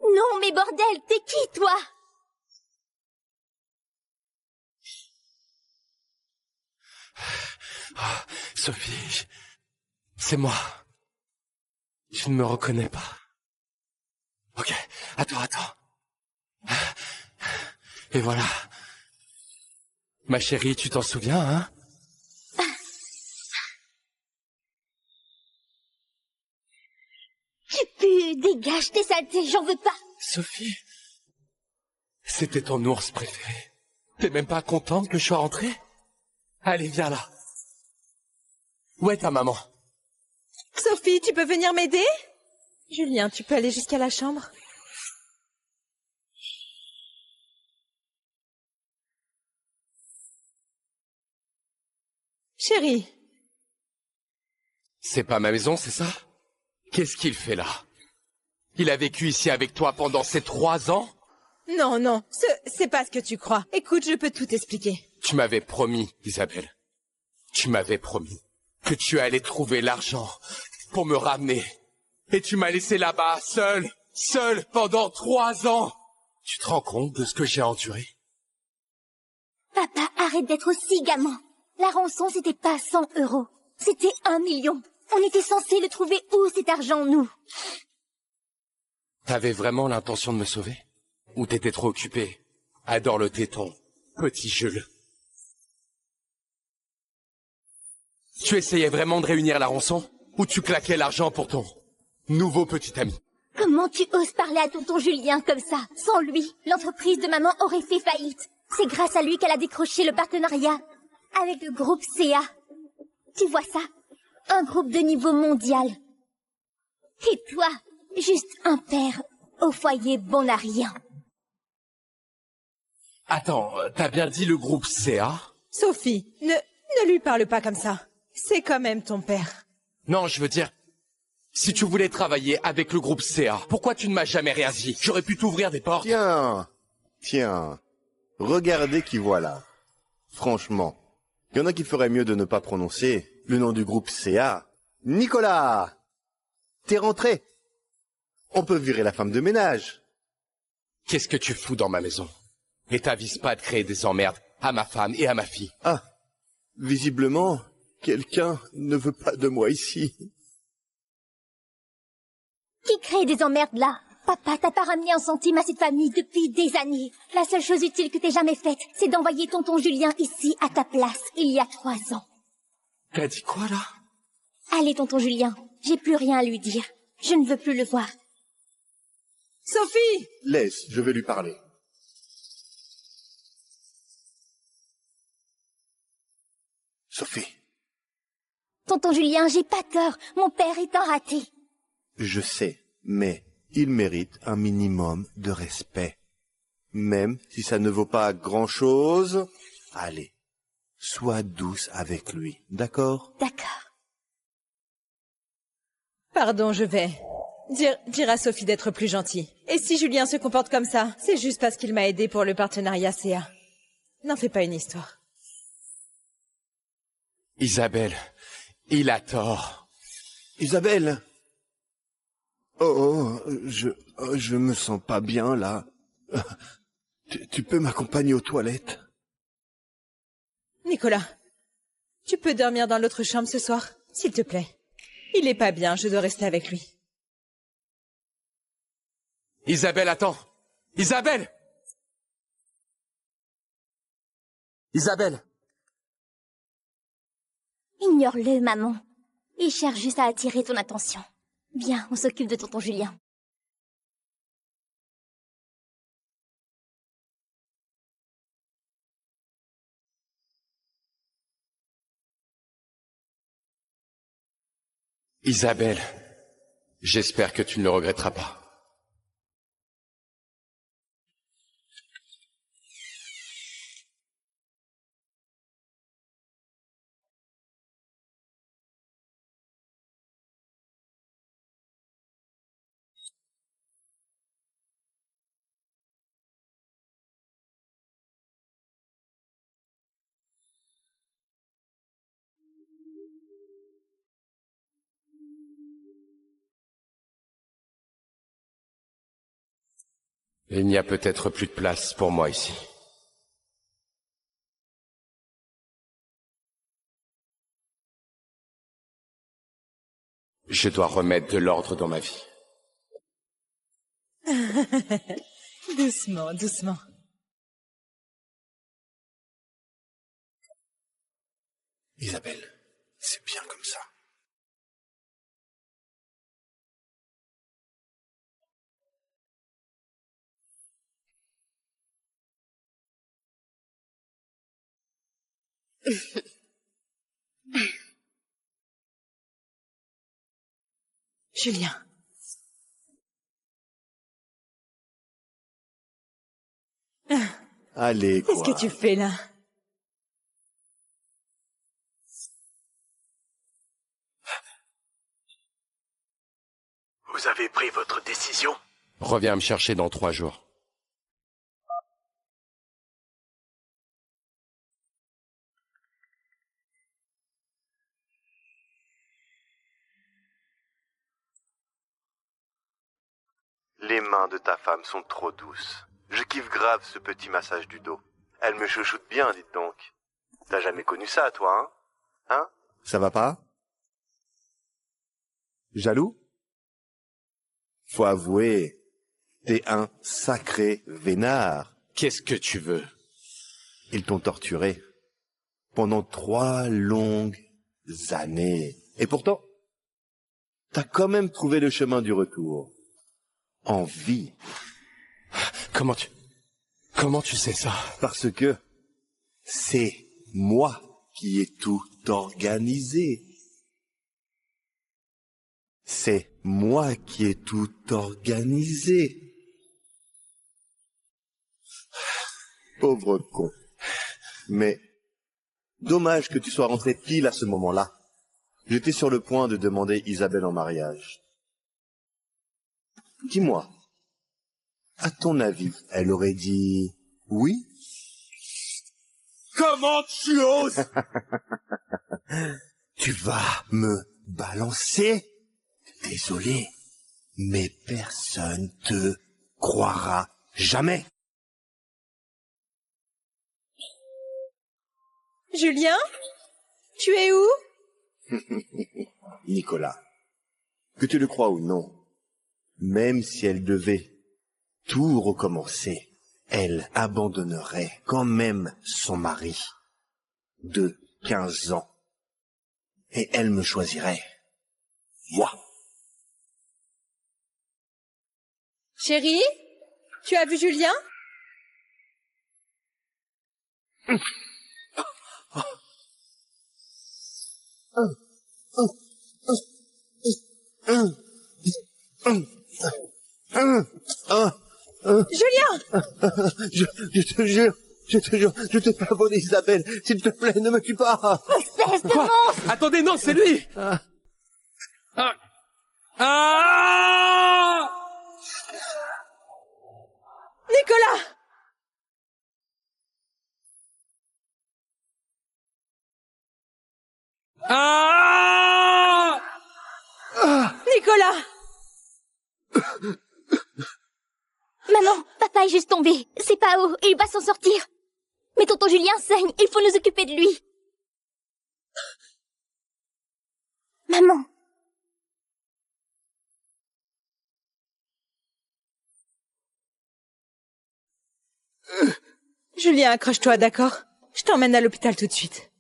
Non, mais bordel, t'es qui, toi? Oh, Sophie, c'est moi. Je ne me reconnais pas. Ok, attends. Et voilà. Ma chérie, tu t'en souviens, hein? Tu pues, dégage tes saletés, j'en veux pas. Sophie, c'était ton ours préféré. T'es même pas contente que je sois rentré? Allez, viens là. Où est ta maman? Sophie, tu peux venir m'aider? Julien, tu peux aller jusqu'à la chambre? Chérie. C'est pas ma maison, c'est ça? Qu'est-ce qu'il fait là? Il a vécu ici avec toi pendant ces 3 ans? Non, c'est pas ce que tu crois. Écoute, je peux tout expliquer. Tu m'avais promis, Isabelle. Tu m'avais promis que tu allais trouver l'argent pour me ramener. Et tu m'as laissé là-bas, seul, pendant 3 ans. Tu te rends compte de ce que j'ai enduré? Papa, arrête d'être aussi gamin. La rançon, c'était pas 100 €. C'était 1 million. On était censé le trouver où, cet argent, nous? T'avais vraiment l'intention de me sauver? Ou t'étais trop occupé? Adore le téton, petit Jules. Tu essayais vraiment de réunir la rançon? Ou tu claquais l'argent pour ton nouveau petit ami? Comment tu oses parler à tonton Julien comme ça? Sans lui, l'entreprise de maman aurait fait faillite. C'est grâce à lui qu'elle a décroché le partenariat avec le groupe CA. Tu vois ça? Un groupe de niveau mondial. Et toi, juste un père au foyer bon à rien. Attends, t'as bien dit le groupe CA? Sophie, ne lui parle pas comme ça. C'est quand même ton père. Non, je veux dire, si tu voulais travailler avec le groupe CA, pourquoi tu ne m'as jamais rien dit? J'aurais pu t'ouvrir des portes. Tiens, regardez qui voilà. Franchement, il y en a qui feraient mieux de ne pas prononcer le nom du groupe CA. Nicolas! T'es rentré. On peut virer la femme de ménage. Qu'est-ce que tu fous dans ma maison? Et t'avises pas de créer des emmerdes à ma femme et à ma fille. Ah, visiblement, quelqu'un ne veut pas de moi ici. Qui crée des emmerdes là? Papa, t'as pas ramené un centime à cette famille depuis des années. La seule chose utile que t'aies jamais faite, c'est d'envoyer tonton Julien ici à ta place, il y a 3 ans. T'as dit quoi là? Allez, tonton Julien, j'ai plus rien à lui dire. Je ne veux plus le voir. Sophie! Laisse, je vais lui parler. Sophie. Tonton Julien, j'ai pas tort. Mon père est un raté. Je sais, mais il mérite un minimum de respect. Même si ça ne vaut pas grand-chose, allez, sois douce avec lui, d'accord? D'accord. Pardon, je vais dire à Sophie d'être plus gentille. Et si Julien se comporte comme ça, c'est juste parce qu'il m'a aidé pour le partenariat CA. N'en fais pas une histoire. Isabelle, il a tort. Isabelle! Je me sens pas bien, là. Tu peux m'accompagner aux toilettes? Nicolas, tu peux dormir dans l'autre chambre ce soir, s'il te plaît. Il est pas bien, je dois rester avec lui. Isabelle, attends! Isabelle! Isabelle! Ignore-le, maman. Il cherche juste à attirer ton attention. Viens, on s'occupe de tonton Julien. Isabelle, j'espère que tu ne le regretteras pas. Il n'y a peut-être plus de place pour moi ici. Je dois remettre de l'ordre dans ma vie. Doucement, doucement. Isabelle, c'est bien comme ça. Julien. Allez, quoi. Qu'est-ce que tu fais là? Vous avez pris votre décision? Reviens me chercher dans 3 jours. Les mains de ta femme sont trop douces. Je kiffe grave ce petit massage du dos. Elle me chouchoute bien, dites donc. T'as jamais connu ça, toi, hein? Hein? Ça va pas? Jaloux? Faut avouer, t'es un sacré vénard. Qu'est-ce que tu veux? Ils t'ont torturé. Pendant 3 longues années. Et pourtant, t'as quand même trouvé le chemin du retour. En vie. Comment tu sais ça? Parce que c'est moi qui ai tout organisé. C'est moi qui ai tout organisé. Pauvre con. Mais dommage que tu sois rentré pile à ce moment-là. J'étais sur le point de demander Isabelle en mariage. Dis-moi, à ton avis, elle aurait dit oui? Comment tu oses? Tu vas me balancer? Désolé, mais personne te croira jamais. Julien? Tu es où? Nicolas, que tu le crois ou non, même si elle devait tout recommencer, elle abandonnerait quand même son mari de 15 ans. Et elle me choisirait. Moi. Chérie? Tu as vu Julien? Julien! Je te jure, je t'ai pas volé Isabelle. S'il te plaît, ne me tue pas. Espèce de monstre! Attendez, non, c'est lui! Nicolas! Ah! Nicolas! Maman, papa est juste tombé. C'est pas haut, il va s'en sortir. Mais tonton Julien saigne, il faut nous occuper de lui. Maman. Julien, accroche-toi, d'accord? Je t'emmène à l'hôpital tout de suite.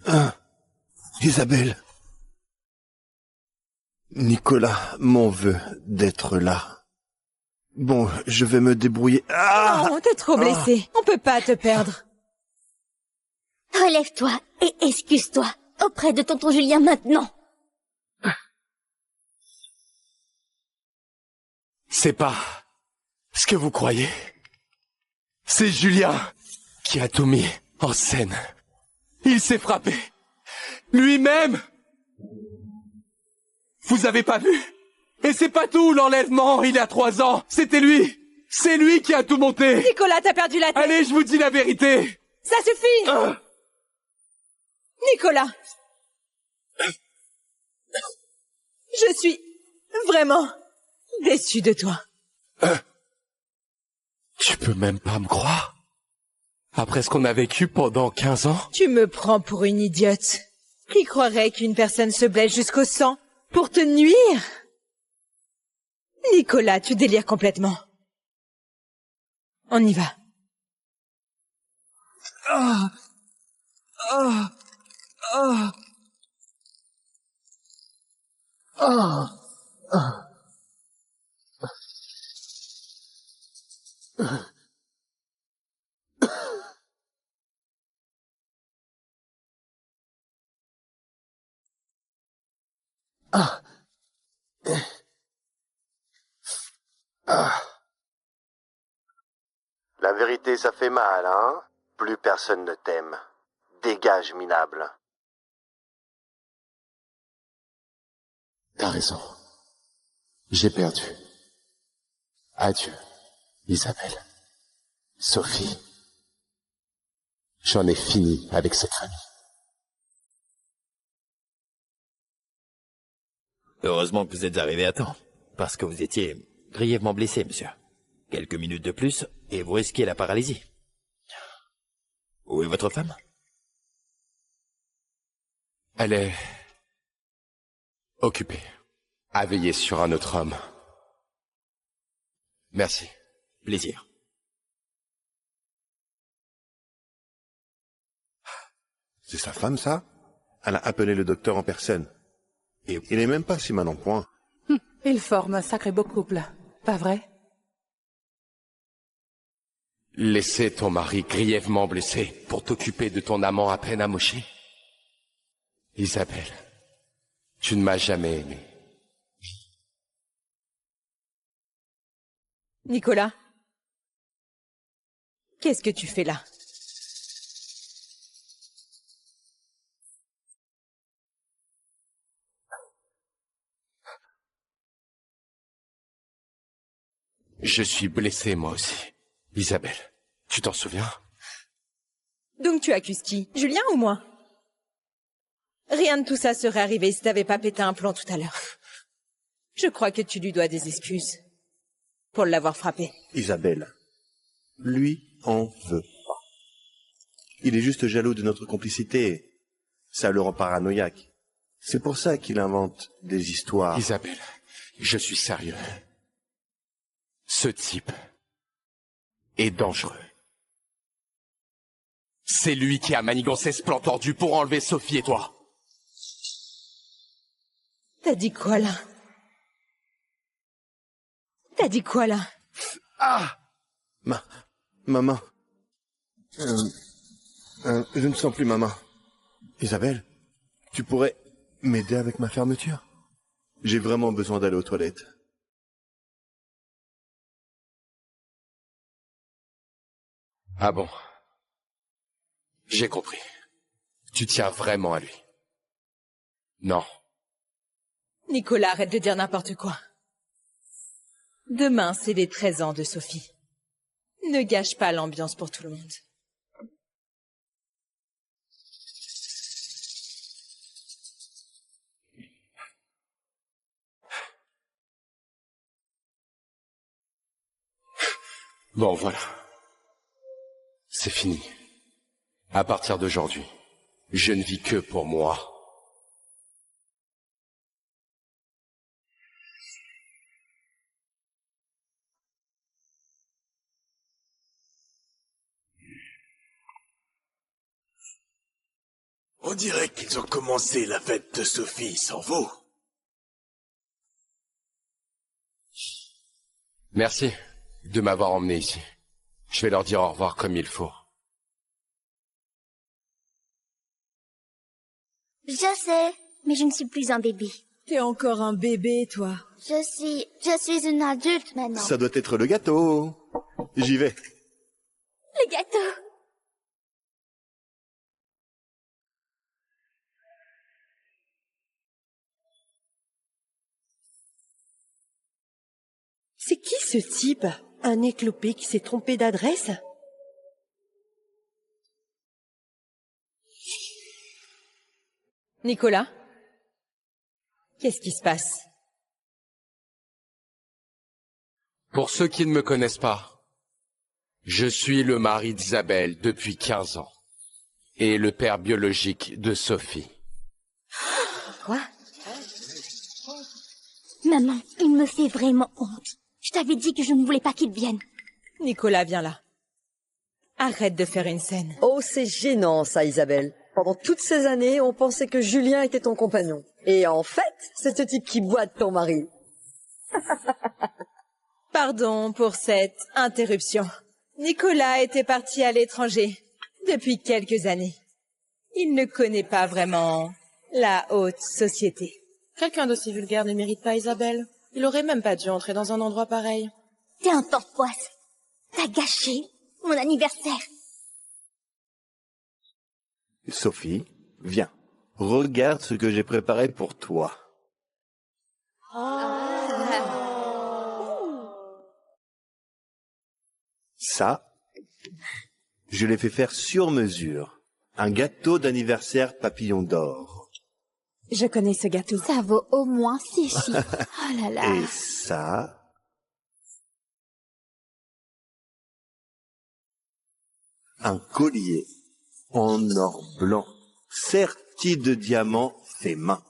Ah, Isabelle. Nicolas m'en veut d'être là. Bon, je vais me débrouiller. Ah! Non, t'es trop blessé. On peut pas te perdre. Relève-toi et excuse-toi auprès de tonton Julien maintenant. C'est pas ce que vous croyez. C'est Julien qui a tout mis en scène. Il s'est frappé. Lui-même. Vous avez pas vu? Et c'est pas tout, l'enlèvement, il y a 3 ans. C'était lui. C'est lui qui a tout monté. Nicolas, t'as perdu la tête. Allez, je vous dis la vérité. Ça suffit. Nicolas. Je suis vraiment déçu de toi. Tu peux même pas me croire? Après ce qu'on a vécu pendant 15 ans? Tu me prends pour une idiote. Qui croirait qu'une personne se blesse jusqu'au sang pour te nuire? Nicolas, tu délires complètement. On y va. Ah. Ah. Ah. Ah. Ah. Ah. Ah. La vérité, ça fait mal, hein? Plus personne ne t'aime. Dégage, minable. T'as raison. J'ai perdu. Adieu, Isabelle. Sophie. J'en ai fini avec cette famille. Heureusement que vous êtes arrivé à temps, parce que vous étiez grièvement blessé, monsieur. Quelques minutes de plus, et vous risquez la paralysie. Où est votre femme? Elle est occupée, à veiller sur un autre homme. Merci. Plaisir. C'est sa femme, ça? Elle a appelé le docteur en personne. Et il est même pas si mal en point. Ils forment un sacré beau couple, pas vrai? Laisser ton mari grièvement blessé pour t'occuper de ton amant à peine amoché? Isabelle, tu ne m'as jamais aimé. Nicolas, qu'est-ce que tu fais là? Je suis blessé, moi aussi. Isabelle, tu t'en souviens? Donc tu accuses qui? Julien ou moi? Rien de tout ça serait arrivé si t'avais pas pété un plomb tout à l'heure. Je crois que tu lui dois des excuses pour l'avoir frappé. Isabelle, lui en veut pas. Il est juste jaloux de notre complicité. Ça le rend paranoïaque. C'est pour ça qu'il invente des histoires. Isabelle, je suis sérieux. Ce type est dangereux. C'est lui qui a manigancé ce plan tordu pour enlever Sophie et toi. T'as dit quoi là? T'as dit quoi là? Ah! Maman. Je ne sens plus maman. Isabelle, tu pourrais m'aider avec ma fermeture? J'ai vraiment besoin d'aller aux toilettes. Ah bon? J'ai compris. Tu tiens vraiment à lui. Non. Nicolas, arrête de dire n'importe quoi. Demain, c'est les 13 ans de Sophie. Ne gâche pas l'ambiance pour tout le monde. Bon, voilà. C'est fini. À partir d'aujourd'hui, je ne vis que pour moi. On dirait qu'ils ont commencé la fête de Sophie sans vous. Merci de m'avoir emmené ici. Je vais leur dire au revoir comme il faut. Je sais, mais je ne suis plus un bébé. T'es encore un bébé, toi. Je suis une adulte maintenant. Ça doit être le gâteau. J'y vais. Le gâteau. C'est qui ce type? Un éclopé qui s'est trompé d'adresse? Nicolas? Qu'est-ce qui se passe? Pour ceux qui ne me connaissent pas, je suis le mari d'Isabelle depuis 15 ans et le père biologique de Sophie. Quoi? Maman, il me fait vraiment honte. Je t'avais dit que je ne voulais pas qu'il vienne. Nicolas, viens là. Arrête de faire une scène. Oh, c'est gênant, ça, Isabelle. Pendant toutes ces années, on pensait que Julien était ton compagnon. Et en fait, c'est ce type qui boite ton mari. Pardon pour cette interruption. Nicolas était parti à l'étranger depuis quelques années. Il ne connaît pas vraiment la haute société. Quelqu'un d'aussi vulgaire ne mérite pas Isabelle. Il aurait même pas dû entrer dans un endroit pareil. T'es un porte-poisse. T'as gâché mon anniversaire. Sophie, viens. Regarde ce que j'ai préparé pour toi. Ça, je l'ai fait faire sur mesure. Un gâteau d'anniversaire papillon d'or. Je connais ce gâteau. Ça vaut au moins 6 chiffres. Oh là là. Et ça... un collier en or blanc, serti de diamants fait main,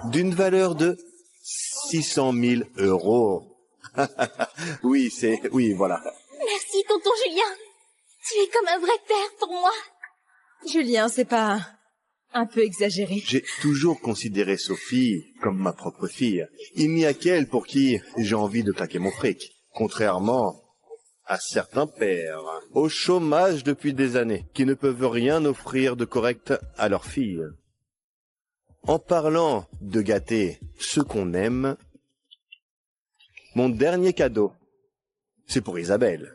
d'une valeur de 600 000 €. Oui, voilà. Merci, tonton Julien. Tu es comme un vrai père pour moi. Julien, c'est pas un peu exagéré? J'ai toujours considéré Sophie comme ma propre fille. Il n'y a qu'elle pour qui j'ai envie de claquer mon fric. Contrairement à certains pères, au chômage depuis des années, qui ne peuvent rien offrir de correct à leur fille. En parlant de gâter ceux qu'on aime, mon dernier cadeau, c'est pour Isabelle.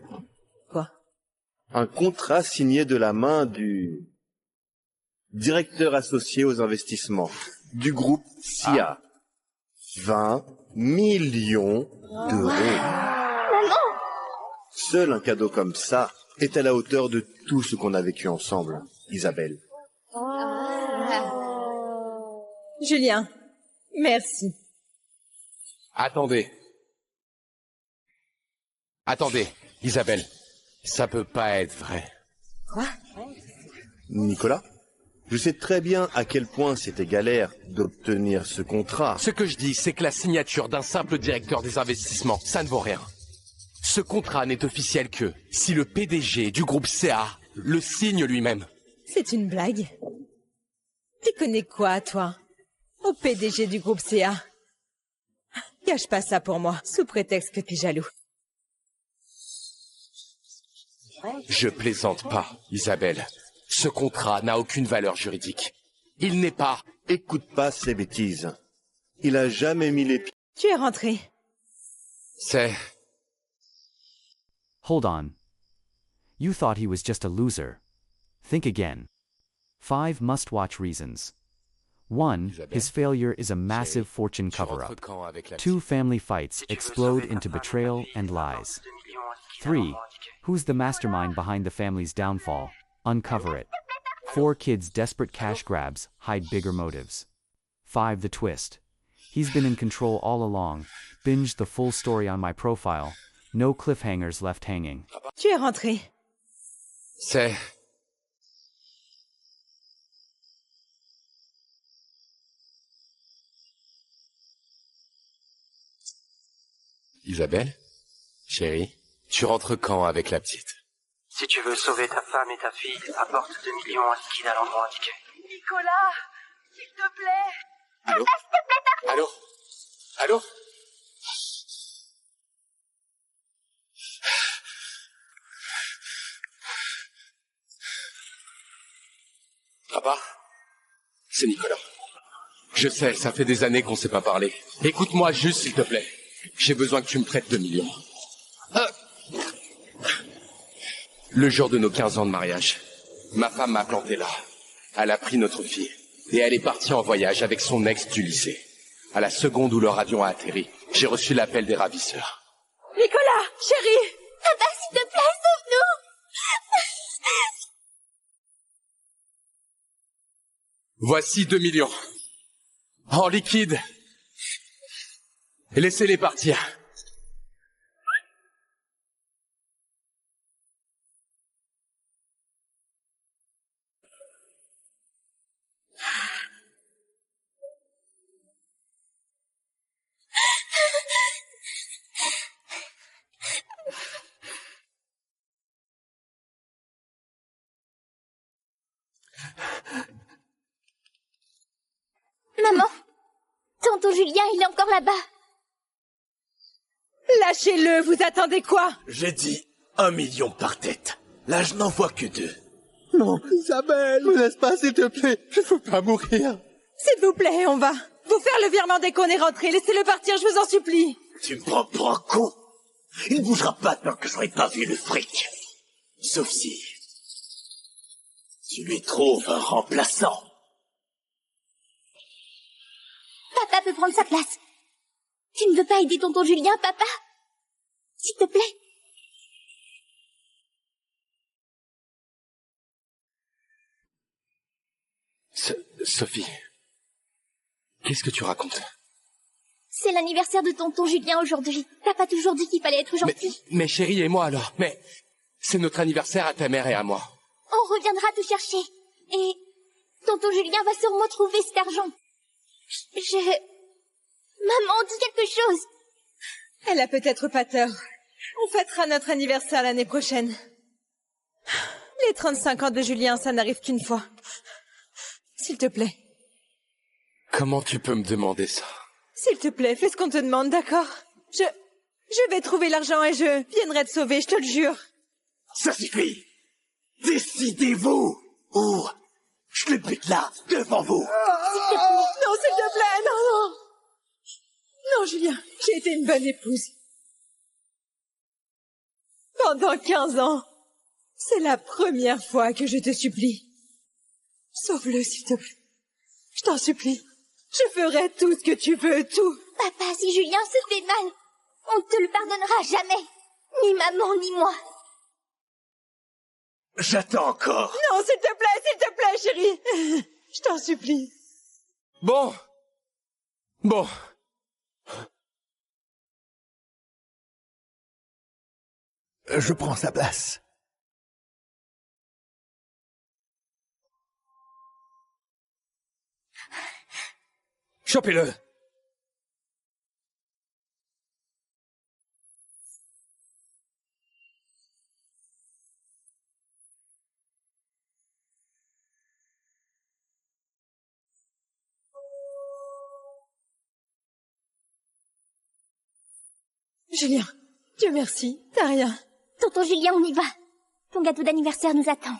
Quoi? Un contrat signé de la main du directeur associé aux investissements du groupe SIA. 20 millions d'euros. Maman! Seul un cadeau comme ça est à la hauteur de tout ce qu'on a vécu ensemble, Isabelle. Julien, merci. Attendez, Isabelle. Ça peut pas être vrai. Quoi? Nicolas, je sais très bien à quel point c'était galère d'obtenir ce contrat. Ce que je dis, c'est que la signature d'un simple directeur des investissements, ça ne vaut rien. Ce contrat n'est officiel que si le PDG du groupe CA le signe lui-même. C'est une blague? Tu connais quoi, toi? Au PDG du groupe CA? Cache pas ça pour moi, sous prétexte que t'es jaloux. Je plaisante pas, Isabelle. Ce contrat n'a aucune valeur juridique. Il n'est pas... Écoute pas ces bêtises. Il a jamais mis les pieds... Tu es rentré. C'est... Hold on. You thought he was just a loser. Think again. 5 must-watch reasons. 1. His failure is a massive fortune cover-up. 2. Family fights explode into betrayal and lies. 3. Who's the mastermind behind the family's downfall? Uncover it. 4. Kids' desperate cash grabs hide bigger motives. 5. The twist. He's been in control all along. Binge the full story on my profile. No cliffhangers left hanging. Tu es rentré. C'est... Isabelle? Chérie, tu rentres quand avec la petite? Si tu veux sauver ta femme et ta fille, apporte 2 millions à liquide à l'endroit indiqué. Nicolas, s'il te plaît. Allô? Allô? Allô? Papa? C'est Nicolas. Je sais, ça fait des années qu'on s'est pas parlé. Écoute-moi juste, s'il te plaît. J'ai besoin que tu me prêtes 2 millions. Le jour de nos 15 ans de mariage, ma femme m'a planté là. Elle a pris notre fille. Et elle est partie en voyage avec son ex du lycée. À la seconde où leur avion a atterri, j'ai reçu l'appel des ravisseurs. Nicolas, chérie! Papa, s'il te plaît, sauve-nous! Voici 2 millions. En liquide. Et laissez-les partir. Maman, tonton Julien, il est encore là-bas. Lâchez-le, vous attendez quoi? J'ai dit 1 million par tête. Là, je n'en vois que 2. Non, Isabelle, me laisse pas, s'il te plaît. Je veux pas mourir. S'il vous plaît, on va vous faire le virement dès qu'on est rentré. Laissez-le partir, je vous en supplie. Tu me prends pour un con. Il ne bougera pas tant que j'aurai pas vu le fric. Sauf si... tu lui trouves un remplaçant. Papa peut prendre sa place. Tu ne veux pas aider tonton Julien, papa? S'il te plaît. Sophie, qu'est-ce que tu racontes? C'est l'anniversaire de tonton Julien aujourd'hui. T'as pas toujours dit qu'il fallait être gentil. Mais chérie et moi alors. Mais c'est notre anniversaire à ta mère et à moi. On reviendra te chercher. Et tonton Julien va sûrement trouver cet argent. Maman, dis quelque chose. Elle a peut-être pas tort. On fêtera notre anniversaire l'année prochaine. Les 35 ans de Julien, ça n'arrive qu'une fois. S'il te plaît. Comment tu peux me demander ça? S'il te plaît, fais ce qu'on te demande, d'accord? Je vais trouver l'argent et je viendrai te sauver, je te le jure. Ça suffit. Décidez-vous. Ou je le bute là, devant vous. Non, s'il te plaît, non. Non, Julien, j'ai été une bonne épouse. Pendant 15 ans. C'est la première fois que je te supplie. Sauve-le, s'il te plaît. Je t'en supplie. Je ferai tout ce que tu veux, tout. Papa, si Julien se fait mal, on ne te le pardonnera jamais. Ni maman, ni moi. J'attends encore. Non, s'il te plaît, chérie. Je t'en supplie. Bon. Je prends sa place. Chopez-le. Julien, Dieu merci, t'as rien. Tonton Julien, on y va. Ton gâteau d'anniversaire nous attend.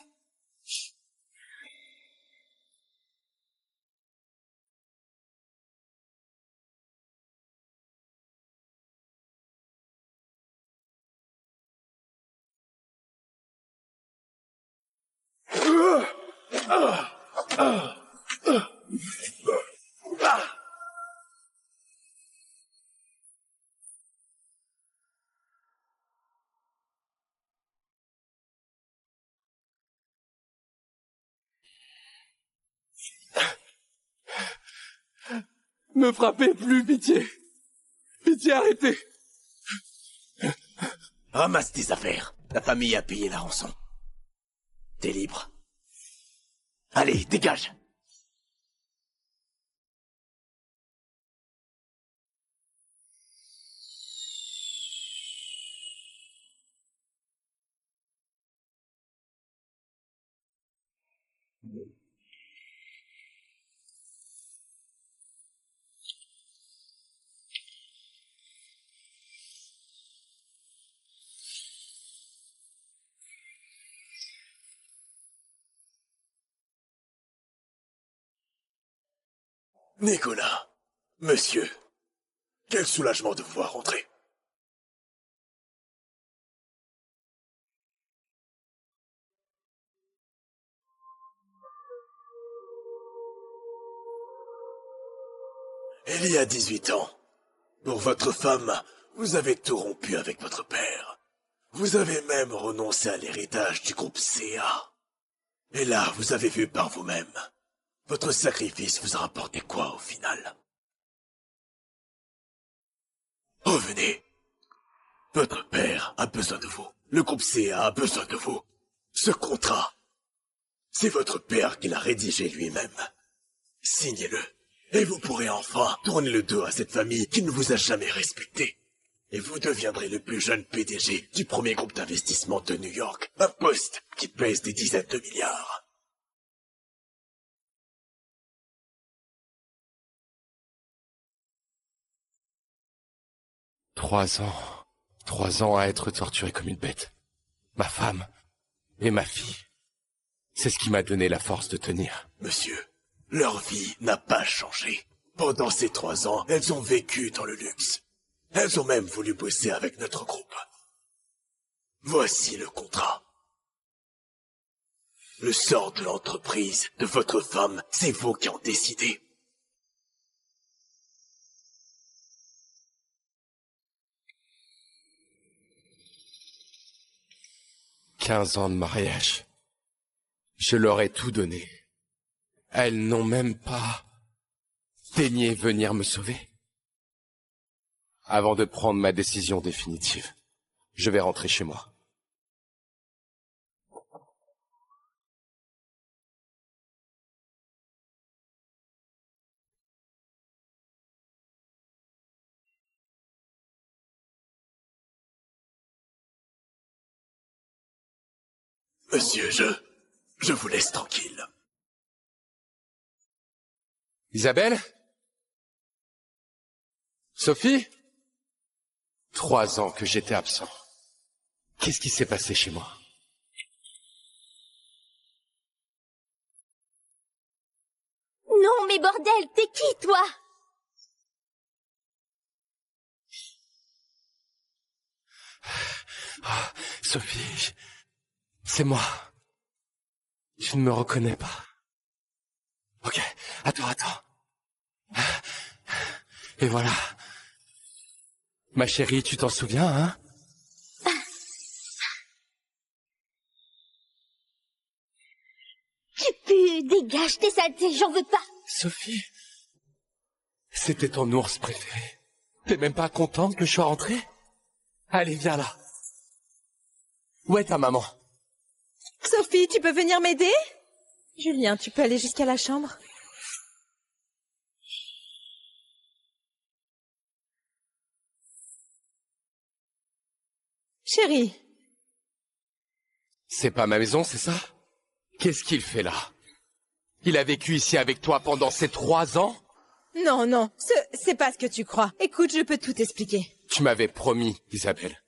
Me frappez plus, pitié. Pitié, arrêtez. Ramasse tes affaires. La famille a payé la rançon. T'es libre. Allez, dégage. Nicolas, monsieur, quel soulagement de vous voir rentrer. Il y a 18 ans, pour votre femme, vous avez tout rompu avec votre père. Vous avez même renoncé à l'héritage du groupe CA. Et là, vous avez vu par vous-même. Votre sacrifice vous a rapporté quoi au final? Revenez. Votre père a besoin de vous. Le groupe CA a besoin de vous. Ce contrat, c'est votre père qui l'a rédigé lui-même. Signez-le. Et vous pourrez enfin tourner le dos à cette famille qui ne vous a jamais respecté. Et vous deviendrez le plus jeune PDG du premier groupe d'investissement de New York. Un poste qui pèse des dizaines de milliards. 3 ans. 3 ans à être torturé comme une bête. Ma femme et ma fille. C'est ce qui m'a donné la force de tenir. Monsieur, leur vie n'a pas changé. Pendant ces 3 ans, elles ont vécu dans le luxe. Elles ont même voulu bosser avec notre groupe. Voici le contrat. Le sort de l'entreprise, de votre femme, c'est vous qui en décidez. « 15 ans de mariage. Je leur ai tout donné. Elles n'ont même pas daigné venir me sauver. Avant de prendre ma décision définitive, je vais rentrer chez moi. Monsieur, je vous laisse tranquille. Isabelle? Sophie? 3 ans que j'étais absent. Qu'est-ce qui s'est passé chez moi? Non, mais bordel, t'es qui, toi? Oh, Sophie, c'est moi. Je ne me reconnais pas. Ok, attends. Et voilà. Ma chérie, tu t'en souviens, hein? Tu pues, dégage tes saletés, j'en veux pas. Sophie, c'était ton ours préféré. T'es même pas contente que je sois rentré? Allez, viens là. Où est ta maman? Sophie, tu peux venir m'aider? Julien, tu peux aller jusqu'à la chambre? Chérie. C'est pas ma maison, c'est ça? Qu'est-ce qu'il fait là? Il a vécu ici avec toi pendant ces 3 ans? Non, c'est pas ce que tu crois. Écoute, je peux tout expliquer. Tu m'avais promis, Isabelle.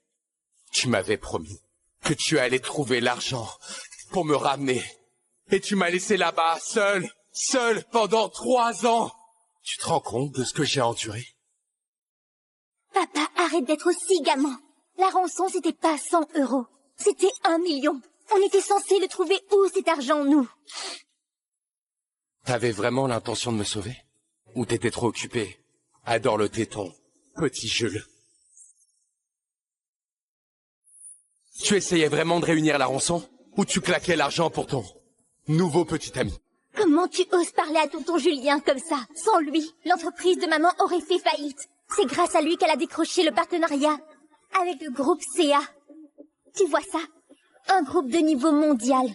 Tu m'avais promis que tu allais trouver l'argent pour me ramener. Et tu m'as laissé là-bas, seul, pendant 3 ans. Tu te rends compte de ce que j'ai enduré? Papa, arrête d'être aussi gamin. La rançon, c'était pas 100 €. C'était 1 million. On était censé le trouver où, cet argent, nous? T'avais vraiment l'intention de me sauver? Ou t'étais trop occupé? Adore le téton, petit Jules. Tu essayais vraiment de réunir la rançon? Ou tu claquais l'argent pour ton nouveau petit ami? Comment tu oses parler à tonton Julien comme ça? Sans lui, l'entreprise de maman aurait fait faillite. C'est grâce à lui qu'elle a décroché le partenariat avec le groupe CA. Tu vois ça? Un groupe de niveau mondial.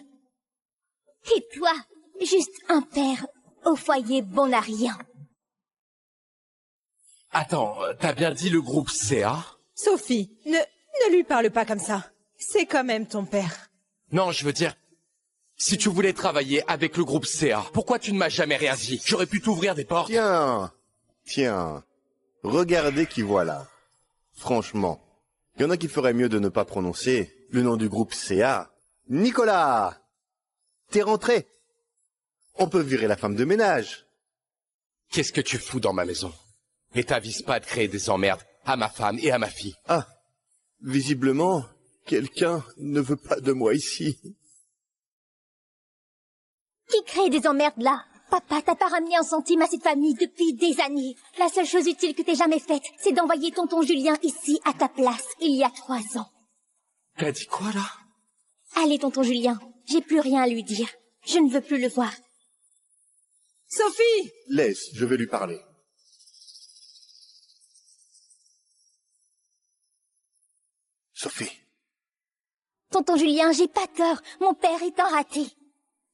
Et toi, juste un père au foyer bon à rien. Attends, t'as bien dit le groupe CA? Sophie, ne lui parle pas comme ça. C'est quand même ton père. Non, je veux dire, si tu voulais travailler avec le groupe CA, pourquoi tu ne m'as jamais rien dit? J'aurais pu t'ouvrir des portes. Tiens, regardez qui voilà. Franchement, il y en a qui feraient mieux de ne pas prononcer le nom du groupe CA. Nicolas! T'es rentré. On peut virer la femme de ménage. Qu'est-ce que tu fous dans ma maison? Et t'avises pas de créer des emmerdes à ma femme et à ma fille. Ah, visiblement, quelqu'un ne veut pas de moi ici. Qui crée des emmerdes là? Papa, t'as pas ramené un centime à cette famille depuis des années. La seule chose utile que t'aies jamais faite, c'est d'envoyer tonton Julien ici à ta place, il y a 3 ans. T'as dit quoi là? Allez, tonton Julien, j'ai plus rien à lui dire. Je ne veux plus le voir. Sophie! Laisse, je vais lui parler. Sophie. Tonton Julien, j'ai pas tort. Mon père est un raté.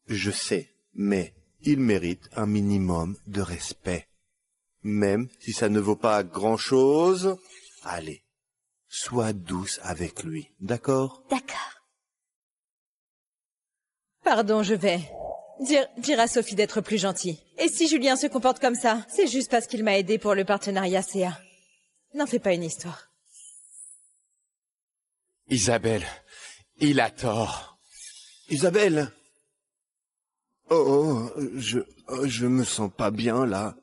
Je sais, mais il mérite un minimum de respect. Même si ça ne vaut pas grand-chose, allez, sois douce avec lui, d'accord? D'accord. Pardon, je vais dire à Sophie d'être plus gentille. Et si Julien se comporte comme ça, c'est juste parce qu'il m'a aidé pour le partenariat CA. N'en fais pas une histoire. Isabelle, il a tort. Isabelle! Je me sens pas bien, là.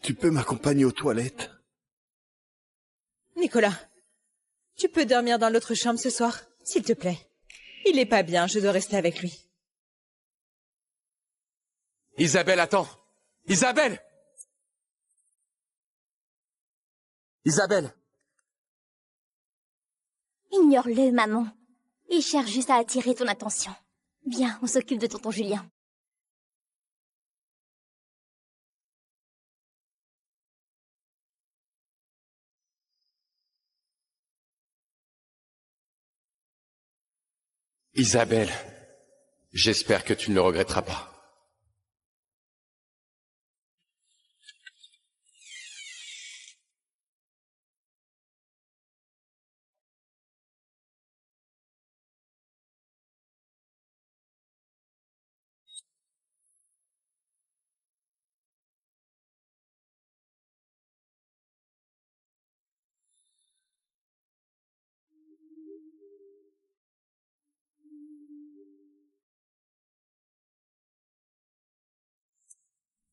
Tu peux m'accompagner aux toilettes? Nicolas, tu peux dormir dans l'autre chambre ce soir, s'il te plaît. Il est pas bien, je dois rester avec lui. Isabelle, attends! Isabelle! Isabelle! Ignore-le, maman. Il cherche juste à attirer ton attention. Bien, on s'occupe de tonton Julien. Isabelle, j'espère que tu ne le regretteras pas.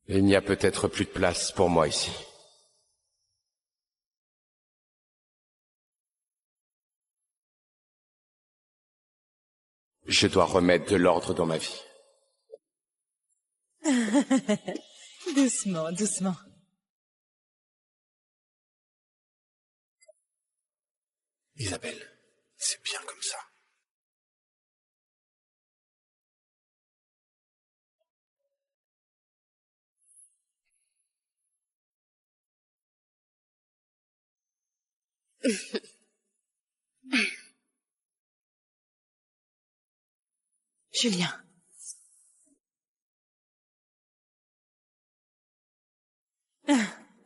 Il n'y a peut-être plus de place pour moi ici. Je dois remettre de l'ordre dans ma vie. Doucement, doucement. Isabelle, c'est bien comme ça. Julien.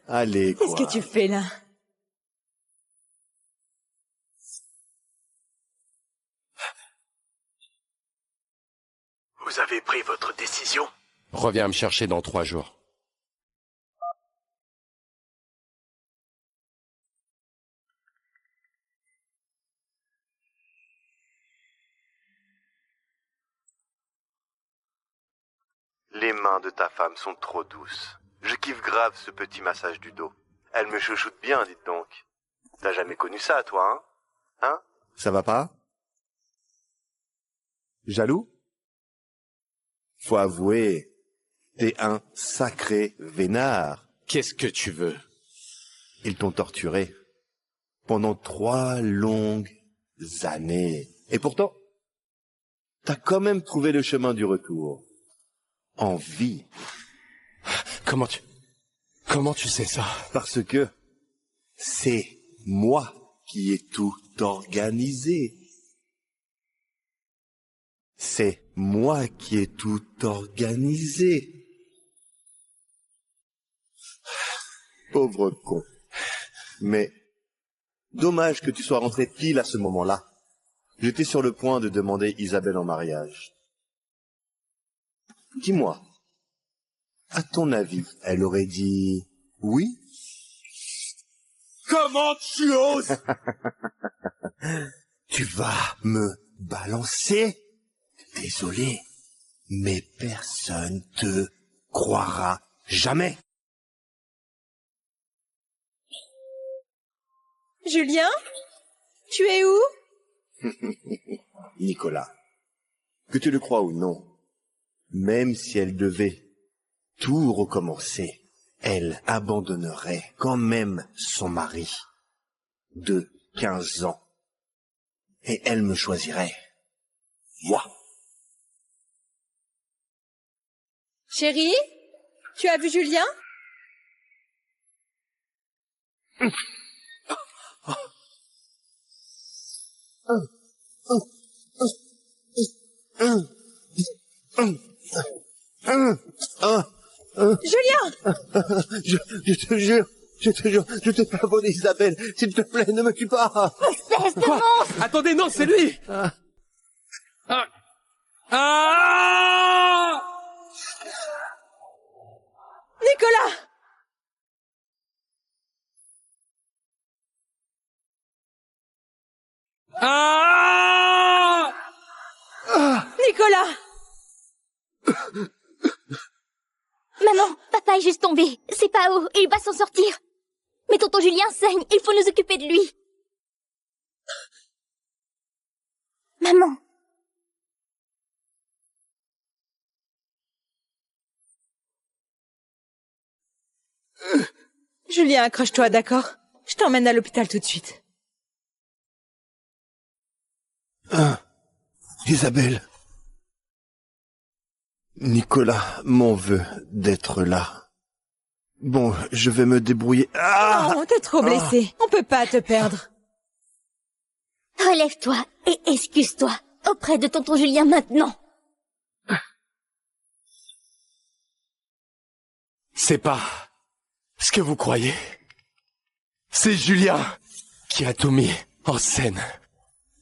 Allez, quoi. Qu'est-ce que tu fais là? Vous avez pris votre décision? Reviens me chercher dans 3 jours. Les mains de ta femme sont trop douces. Je kiffe grave ce petit massage du dos. Elle me chouchoute bien, dites donc. T'as jamais connu ça, toi, hein? Hein? Ça va pas? Jaloux? Faut avouer, t'es un sacré vénard. Qu'est-ce que tu veux? Ils t'ont torturé. Pendant 3 longues années. Et pourtant, t'as quand même trouvé le chemin du retour. En vie. Comment tu sais ça? Parce que c'est moi qui ai tout organisé. C'est moi qui ai tout organisé. Pauvre con. Mais dommage que tu sois rentré pile à ce moment-là. J'étais sur le point de demander Isabelle en mariage. Dis-moi, à ton avis, elle aurait dit oui? Comment tu oses? Tu vas me balancer? Désolé, mais personne te croira jamais. Julien? Tu es où? Nicolas, que tu le crois ou non, même si elle devait tout recommencer, elle abandonnerait quand même son mari de 15 ans. Et elle me choisirait. Moi. Chérie? Tu as vu Julien? Julien! Je te jure, je t'ai pas volé Isabelle. S'il te plaît, ne me tue pas. Espèce de monstre! Attendez, non, c'est lui! Nicolas! Nicolas! Maman, papa est juste tombé. C'est pas haut, il va s'en sortir. Mais tonton Julien saigne, il faut nous occuper de lui. Maman. Julien, accroche-toi, d'accord? Je t'emmène à l'hôpital tout de suite. Isabelle. Nicolas m'en veut d'être là. Bon, je vais me débrouiller. Non, t'es trop blessé. On peut pas te perdre. Relève-toi et excuse-toi auprès de tonton Julien maintenant. C'est pas ce que vous croyez. C'est Julien qui a tout mis en scène.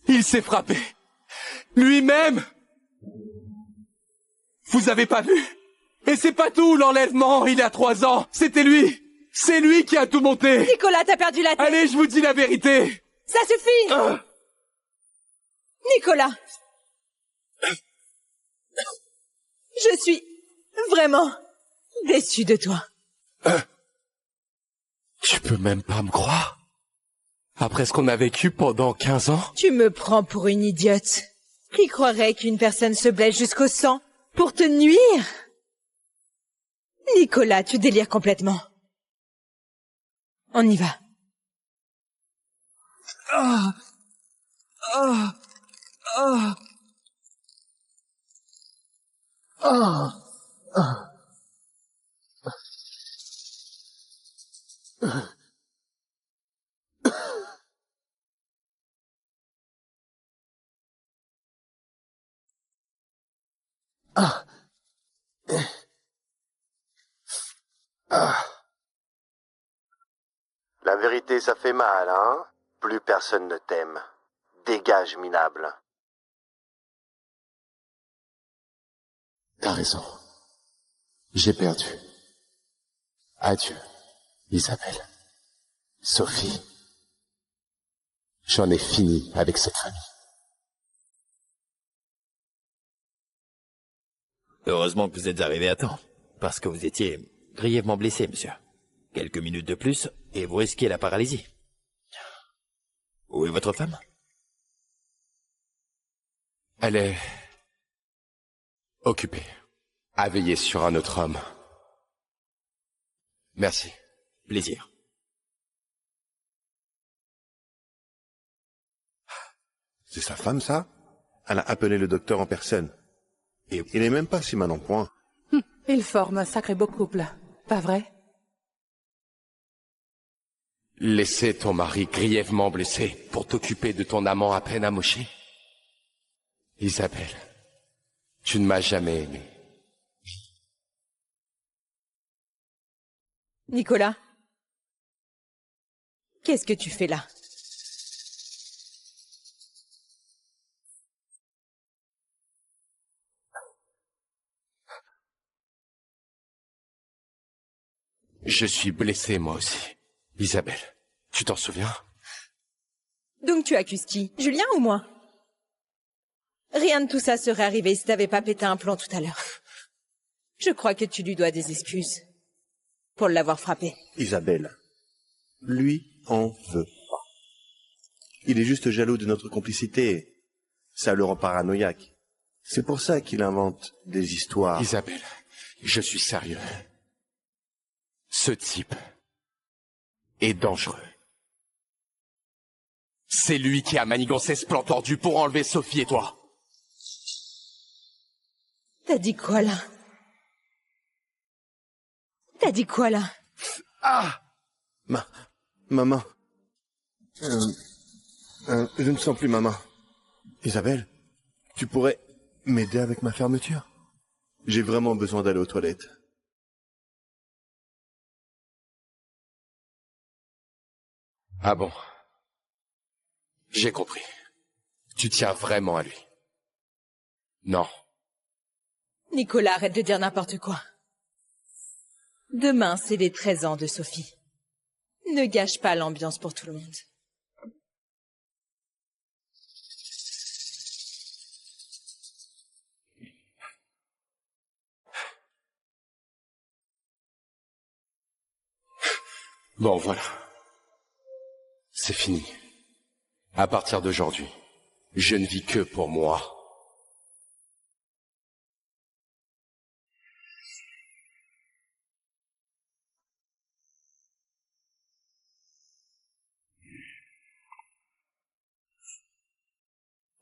Il s'est frappé. Lui-même. Vous avez pas vu? Et c'est pas tout, l'enlèvement, il a 3 ans. C'était lui. C'est lui qui a tout monté. Nicolas, t'as perdu la tête. Allez, je vous dis la vérité. Ça suffit. Nicolas. Je suis vraiment déçu de toi. Tu peux même pas me croire? Après ce qu'on a vécu pendant 15 ans? Tu me prends pour une idiote. Qui croirait qu'une personne se blesse jusqu'au sang pour te nuire? Nicolas, tu délires complètement. On y va. La vérité, ça fait mal, hein? Plus personne ne t'aime. Dégage, minable. T'as raison. J'ai perdu. Adieu, Isabelle. Sophie. J'en ai fini avec cette famille. Heureusement que vous êtes arrivé à temps, parce que vous étiez grièvement blessé, monsieur. Quelques minutes de plus, et vous risquez la paralysie. Où est votre femme? Elle est occupée, à veiller sur un autre homme. Merci. Plaisir. C'est sa femme, ça? Elle a appelé le docteur en personne. Et il est même pas si mal en point. Ils forment un sacré beau couple, pas vrai? Laisser ton mari grièvement blessé pour t'occuper de ton amant à peine amoché? Isabelle, tu ne m'as jamais aimé. Nicolas, qu'est-ce que tu fais là? Je suis blessé moi aussi. Isabelle, tu t'en souviens? Donc tu accuses qui? Julien ou moi? Rien de tout ça serait arrivé si t'avais pas pété un plomb tout à l'heure. Je crois que tu lui dois des excuses pour l'avoir frappé. Isabelle, lui en veut pas. Il est juste jaloux de notre complicité. Ça le rend paranoïaque. C'est pour ça qu'il invente des histoires. Isabelle, je suis sérieux. Ce type est dangereux. C'est lui qui a manigancé ce plan tordu pour enlever Sophie et toi. T'as dit quoi là? T'as dit quoi là? Ah! Maman. Je ne sens plus ma main. Isabelle, tu pourrais m'aider avec ma fermeture? J'ai vraiment besoin d'aller aux toilettes. Ah bon? J'ai compris. Tu tiens vraiment à lui. Non. Nicolas, arrête de dire n'importe quoi. Demain, c'est les 13 ans de Sophie. Ne gâche pas l'ambiance pour tout le monde. Bon, voilà. C'est fini. À partir d'aujourd'hui, je ne vis que pour moi.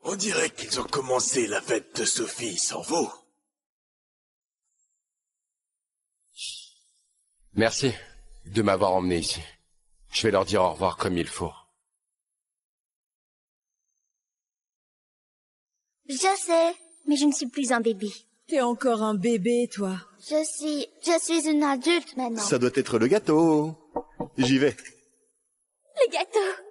On dirait qu'ils ont commencé la fête de Sophie sans vous. Merci de m'avoir emmené ici. Je vais leur dire au revoir comme il faut. Je sais, mais je ne suis plus un bébé. T'es encore un bébé, toi. Je suis une adulte maintenant. Ça doit être le gâteau. J'y vais. Le gâteau.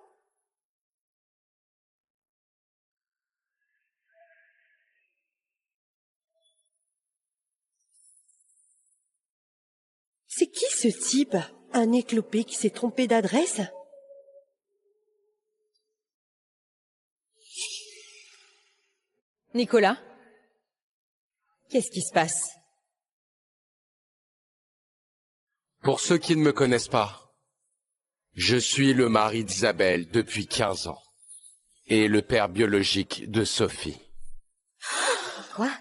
C'est qui ce type? Un éclopé qui s'est trompé d'adresse? Nicolas? Qu'est-ce qui se passe? Pour ceux qui ne me connaissent pas, je suis le mari d'Isabelle depuis 15 ans et le père biologique de Sophie. Quoi?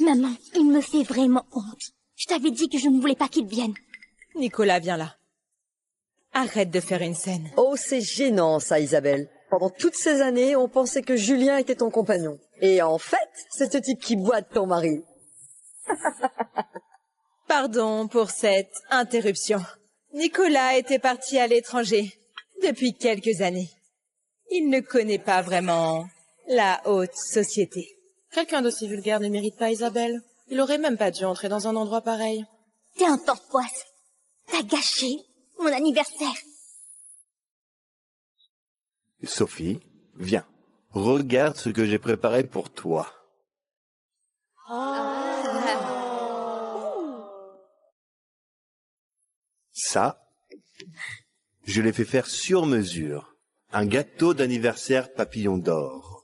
Maman, il me fait vraiment honte. Je t'avais dit que je ne voulais pas qu'il vienne. Nicolas, viens là. Arrête de faire une scène. Oh, c'est gênant ça, Isabelle. Pendant toutes ces années, on pensait que Julien était ton compagnon. Et en fait, c'est ce type qui boite ton mari. Pardon pour cette interruption. Nicolas était parti à l'étranger depuis quelques années. Il ne connaît pas vraiment la haute société. Quelqu'un d'aussi vulgaire ne mérite pas Isabelle. Il aurait même pas dû entrer dans un endroit pareil. T'es un torpoise. T'as gâché mon anniversaire. Sophie, viens. Regarde ce que j'ai préparé pour toi. Ça, je l'ai fait faire sur mesure. Un gâteau d'anniversaire papillon d'or.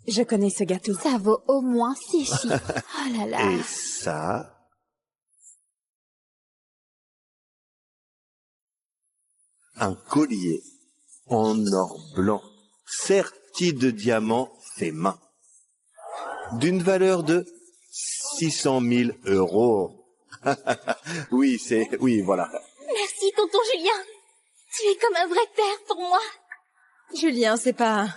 Je connais ce gâteau. Ça vaut au moins 6 chiffres. Oh là là. Et ça... un collier en or blanc, serti de diamants fait main, d'une valeur de 600 000 €. Oui, voilà. Merci, tonton Julien. Tu es comme un vrai père pour moi. Julien, c'est pas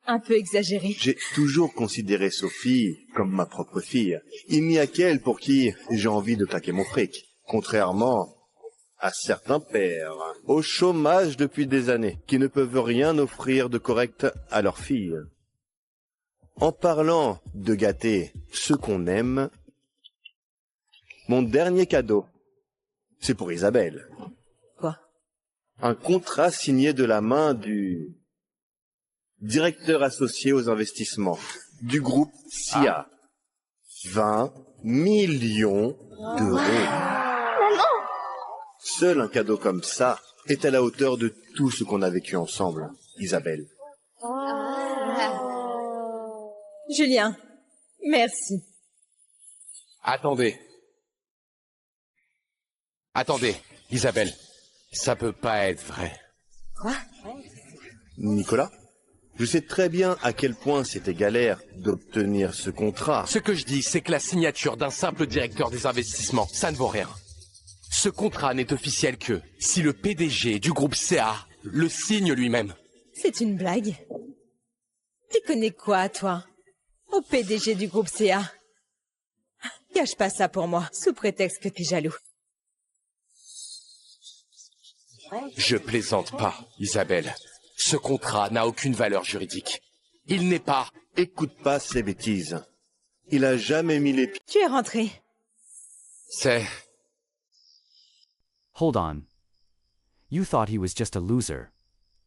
un peu exagéré? J'ai toujours considéré Sophie comme ma propre fille. Il n'y a qu'elle pour qui j'ai envie de claquer mon fric. Contrairement à certains pères, au chômage depuis des années, qui ne peuvent rien offrir de correct à leurs filles. En parlant de gâter ceux qu'on aime, mon dernier cadeau, c'est pour Isabelle. Quoi? Un contrat signé de la main du directeur associé aux investissements du groupe SIA. 20 millions d'euros. Maman! Seul un cadeau comme ça est à la hauteur de tout ce qu'on a vécu ensemble, Isabelle. Julien, merci. Attendez. Attendez, Isabelle. Ça peut pas être vrai. Quoi? Nicolas, je sais très bien à quel point c'était galère d'obtenir ce contrat. Ce que je dis, c'est que la signature d'un simple directeur des investissements, ça ne vaut rien. Ce contrat n'est officiel que si le PDG du groupe CA le signe lui-même. C'est une blague. Tu connais quoi, toi? Au PDG du groupe CA. Cache pas ça pour moi, sous prétexte que t'es jaloux. Je plaisante pas, Isabelle. Ce contrat n'a aucune valeur juridique. Il n'est pas... Écoute pas ces bêtises. Il a jamais mis les pieds... Tu es rentré. C'est... Hold on. You thought he was just a loser.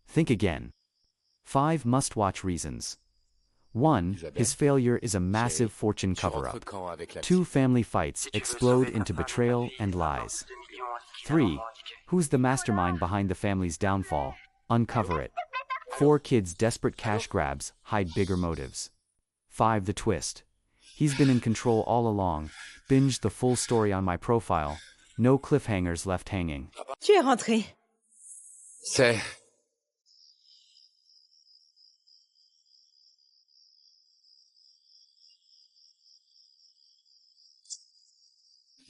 Think again. 5 must-watch reasons. 1. His failure is a massive fortune cover-up. 2. Family fights explode into betrayal and lies. 3. Who's the mastermind behind the family's downfall? Uncover it. 4. Kids' desperate cash grabs hide bigger motives. 5. The twist. He's been in control all along. Binge the full story on my profile. No cliffhangers left hanging. Tu es rentré. C'est...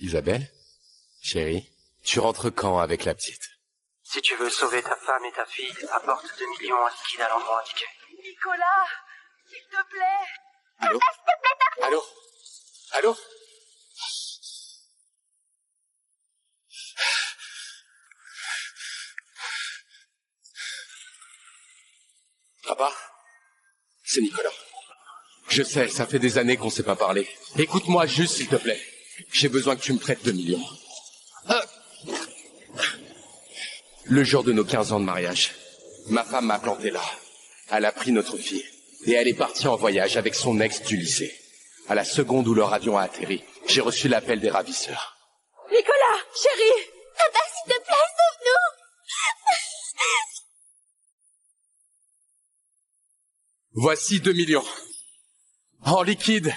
Isabelle? Chérie, tu rentres quand avec la petite? Si tu veux sauver ta femme et ta fille, apporte 2 millions en liquide à l'endroit indiqué. Nicolas, s'il te plaît. Allô? Allô? Allô? Papa? C'est Nicolas. Je sais, ça fait des années qu'on s'est pas parlé. Écoute-moi juste, s'il te plaît. J'ai besoin que tu me prêtes 2 millions. Le jour de nos 15 ans de mariage, ma femme m'a planté là. Elle a pris notre fille. Et elle est partie en voyage avec son ex du lycée. À la seconde où leur avion a atterri, j'ai reçu l'appel des ravisseurs. Nicolas, chérie! Papa, s'il te plaît, sauve-nous! Voici 2 millions. En liquide.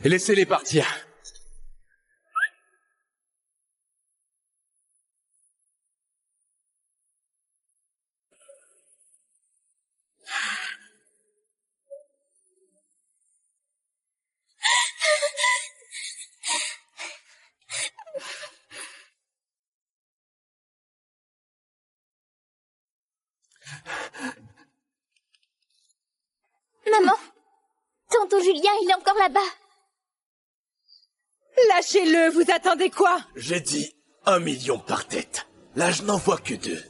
Et laissez-les partir. Maman, tonton Julien, il est encore là-bas. Lâchez-le, vous attendez quoi? J'ai dit 1 million par tête. Là, je n'en vois que 2.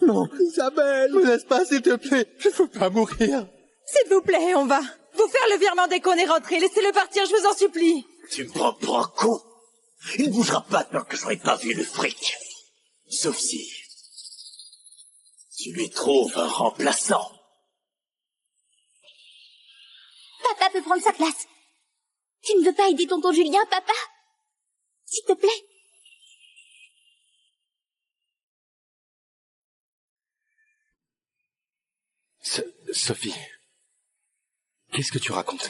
Non, Isabelle, me laisse pas, s'il te plaît. Je veux pas mourir. S'il vous plaît, on va vous faire le virement dès qu'on est rentré. Laissez-le partir, je vous en supplie. Tu me prends pour un con. Il ne bougera pas tant que j'aurai pas vu le fric. Sauf si... tu lui trouves un remplaçant. Papa peut prendre sa place. Tu ne veux pas aider tonton Julien, papa? S'il te plaît. Sophie, qu'est-ce que tu racontes?